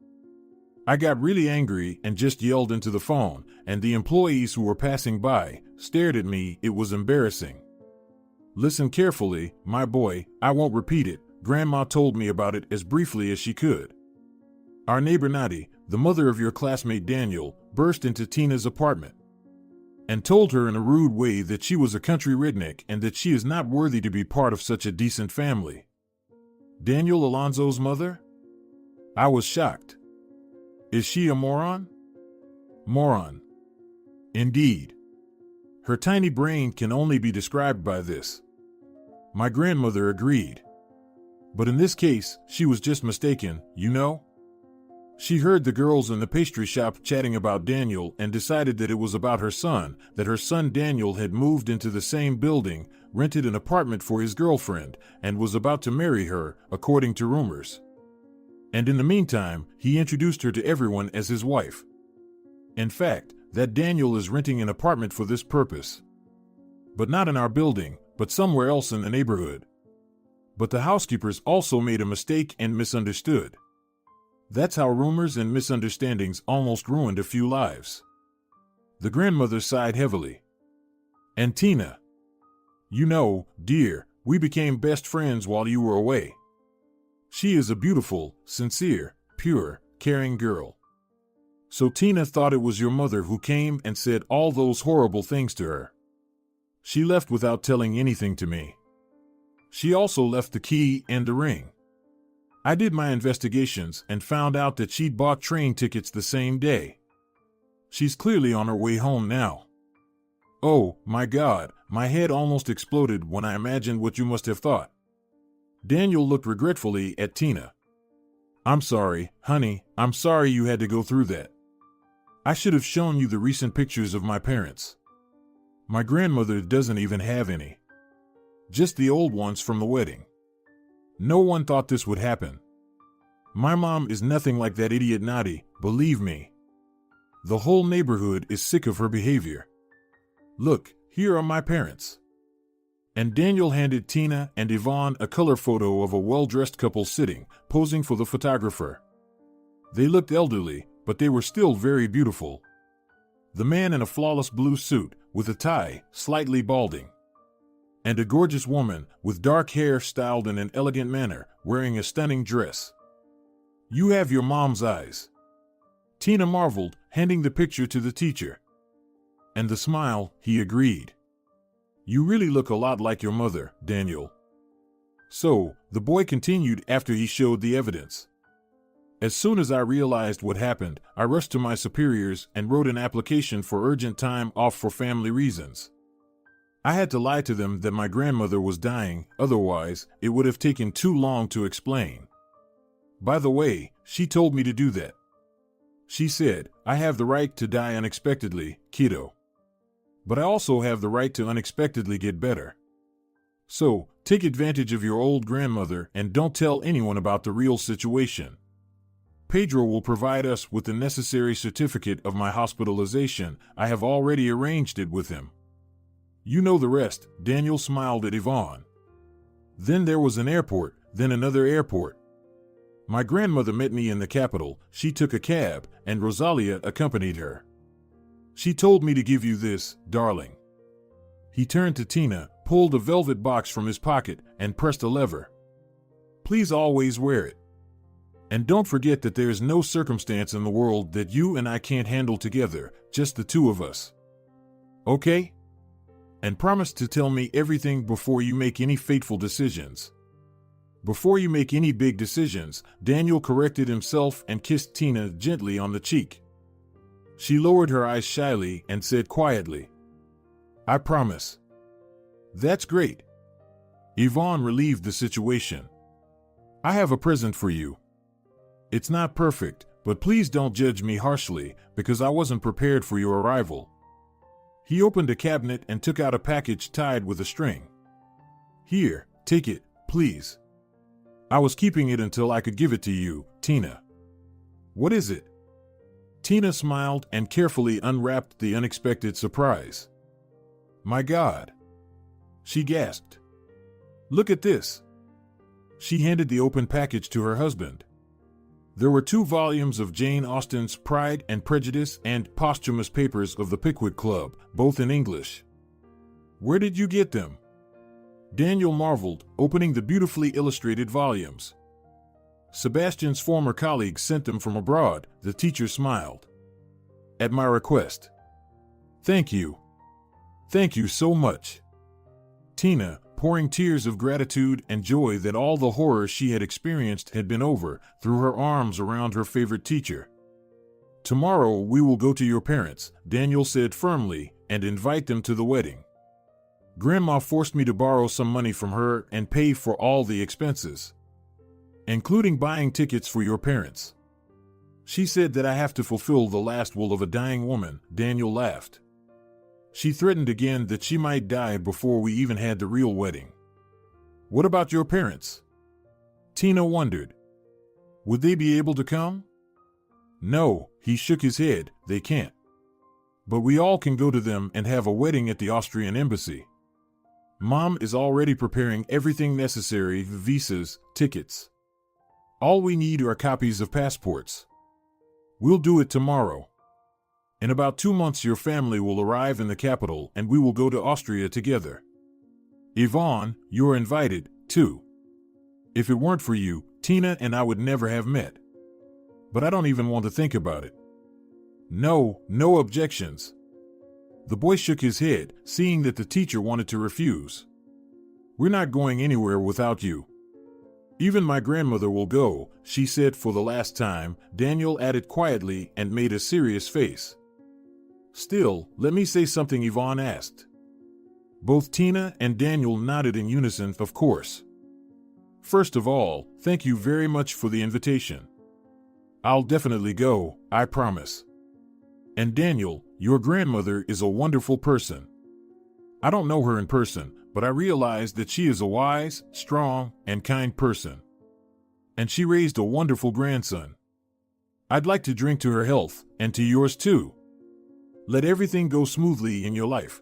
I got really angry and just yelled into the phone, and the employees who were passing by stared at me. It was embarrassing. Listen carefully, my boy, I won't repeat it. Grandma told me about it as briefly as she could. Our neighbor Nadi, the mother of your classmate Daniel, burst into Tina's apartment and told her in a rude way that she was a country redneck and that she is not worthy to be part of such a decent family. Daniel Alonzo's mother? I was shocked. Is she a moron? Moron. Indeed. Her tiny brain can only be described by this. My grandmother agreed. But in this case, she was just mistaken, you know? She heard the girls in the pastry shop chatting about Daniel and decided that it was about her son, that her son Daniel had moved into the same building, rented an apartment for his girlfriend, and was about to marry her, according to rumors. And in the meantime, he introduced her to everyone as his wife. In fact, that Daniel is renting an apartment for this purpose. But not in our building, but somewhere else in the neighborhood. But the housekeepers also made a mistake and misunderstood. That's how rumors and misunderstandings almost ruined a few lives. The grandmother sighed heavily. And Tina. You know, dear, we became best friends while you were away. She is a beautiful, sincere, pure, caring girl. So Tina thought it was your mother who came and said all those horrible things to her. She left without telling anything to me. She also left the key and the ring. I did my investigations and found out that she'd bought train tickets the same day. She's clearly on her way home now. Oh, my God, my head almost exploded when I imagined what you must have thought. Daniel looked regretfully at Tina. I'm sorry, honey, I'm sorry you had to go through that. I should have shown you the recent pictures of my parents. My grandmother doesn't even have any. Just the old ones from the wedding. No one thought this would happen. My mom is nothing like that idiot Nadi, believe me. The whole neighborhood is sick of her behavior. Look, here are my parents. And Daniel handed Tina and Yvonne a color photo of a well-dressed couple sitting, posing for the photographer. They looked elderly, but they were still very beautiful. The man in a flawless blue suit, with a tie, slightly balding. And a gorgeous woman, with dark hair styled in an elegant manner, wearing a stunning dress. You have your mom's eyes. Tina marveled, handing the picture to the teacher. And the smile, he agreed. You really look a lot like your mother, Daniel. So, the boy continued after he showed the evidence. As soon as I realized what happened, I rushed to my superiors and wrote an application for urgent time off for family reasons. I had to lie to them that my grandmother was dying, otherwise, it would have taken too long to explain. By the way, she told me to do that. She said, I have the right to die unexpectedly, kiddo. But I also have the right to unexpectedly get better. So, take advantage of your old grandmother and don't tell anyone about the real situation. Pedro will provide us with the necessary certificate of my hospitalization. I have already arranged it with him. You know the rest, Daniel smiled at Yvonne. Then there was an airport, then another airport. My grandmother met me in the capital, she took a cab, and Rosalia accompanied her. She told me to give you this, darling. He turned to Tina, pulled a velvet box from his pocket, and pressed a lever. Please always wear it. And don't forget that there is no circumstance in the world that you and I can't handle together, just the two of us. Okay? And promise to tell me everything before you make any fateful decisions. Before you make any big decisions, Daniel corrected himself and kissed Tina gently on the cheek. She lowered her eyes shyly and said quietly, I promise. That's great. Yvonne relieved the situation. I have a present for you. It's not perfect, but please don't judge me harshly, because I wasn't prepared for your arrival. He opened a cabinet and took out a package tied with a string. Here, take it, please. I was keeping it until I could give it to you, Tina. What is it? Tina smiled and carefully unwrapped the unexpected surprise. My God! She gasped. Look at this. She handed the open package to her husband. There were 2 volumes of Jane Austen's Pride and Prejudice and posthumous papers of the Pickwick Club, both in English. Where did you get them? Daniel marveled, opening the beautifully illustrated volumes. Sebastian's former colleague sent them from abroad. The teacher smiled. At my request. Thank you. Thank you so much. Tina, pouring tears of gratitude and joy that all the horror she had experienced had been over, threw her arms around her favorite teacher. Tomorrow we will go to your parents, Daniel said firmly, and invite them to the wedding. Grandma forced me to borrow some money from her and pay for all the expenses, including buying tickets for your parents. She said that I have to fulfill the last will of a dying woman. Daniel laughed. She threatened again that she might die before we even had the real wedding. What about your parents? Tina wondered. Would they be able to come? No, he shook his head, they can't. But we all can go to them and have a wedding at the Austrian embassy. Mom is already preparing everything necessary, visas, tickets. All we need are copies of passports. We'll do it tomorrow. In about 2 months your family will arrive in the capital and we will go to Austria together. Yvonne, you're invited, too. If it weren't for you, Tina and I would never have met. But I don't even want to think about it. No objections. The boy shook his head, seeing that the teacher wanted to refuse. We're not going anywhere without you. Even my grandmother will go, she said for the last time. Daniel added quietly and made a serious face. Still, let me say something, Yvonne asked. Both Tina and Daniel nodded in unison, of course. First of all, thank you very much for the invitation. I'll definitely go, I promise. And Daniel, your grandmother is a wonderful person. I don't know her in person, but I realize that she is a wise, strong, and kind person. And she raised a wonderful grandson. I'd like to drink to her health, and to yours too. Let everything go smoothly in your life.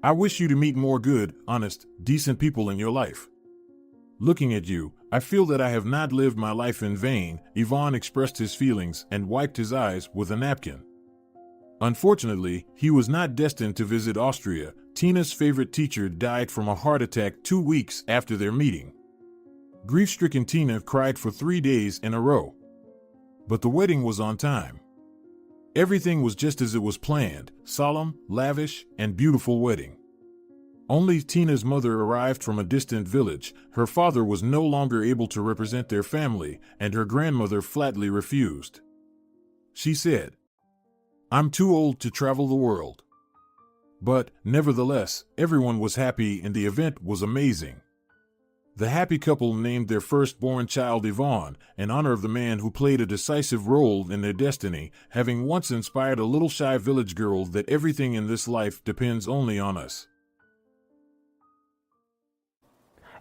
I wish you to meet more good, honest, decent people in your life. Looking at you, I feel that I have not lived my life in vain. Yvonne expressed his feelings and wiped his eyes with a napkin. Unfortunately, he was not destined to visit Austria. Tina's favorite teacher died from a heart attack 2 weeks after their meeting. Grief-stricken Tina cried for 3 days in a row. But the wedding was on time. Everything was just as it was planned, solemn, lavish, and beautiful wedding. Only Tina's mother arrived from a distant village. Her father was no longer able to represent their family, and her grandmother flatly refused. She said, I'm too old to travel the world. But, nevertheless, everyone was happy and the event was amazing. The happy couple named their firstborn child Yvonne, in honor of the man who played a decisive role in their destiny, having once inspired a little shy village girl that everything in this life depends only on us.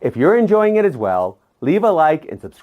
If you're enjoying it as well, leave a like and subscribe.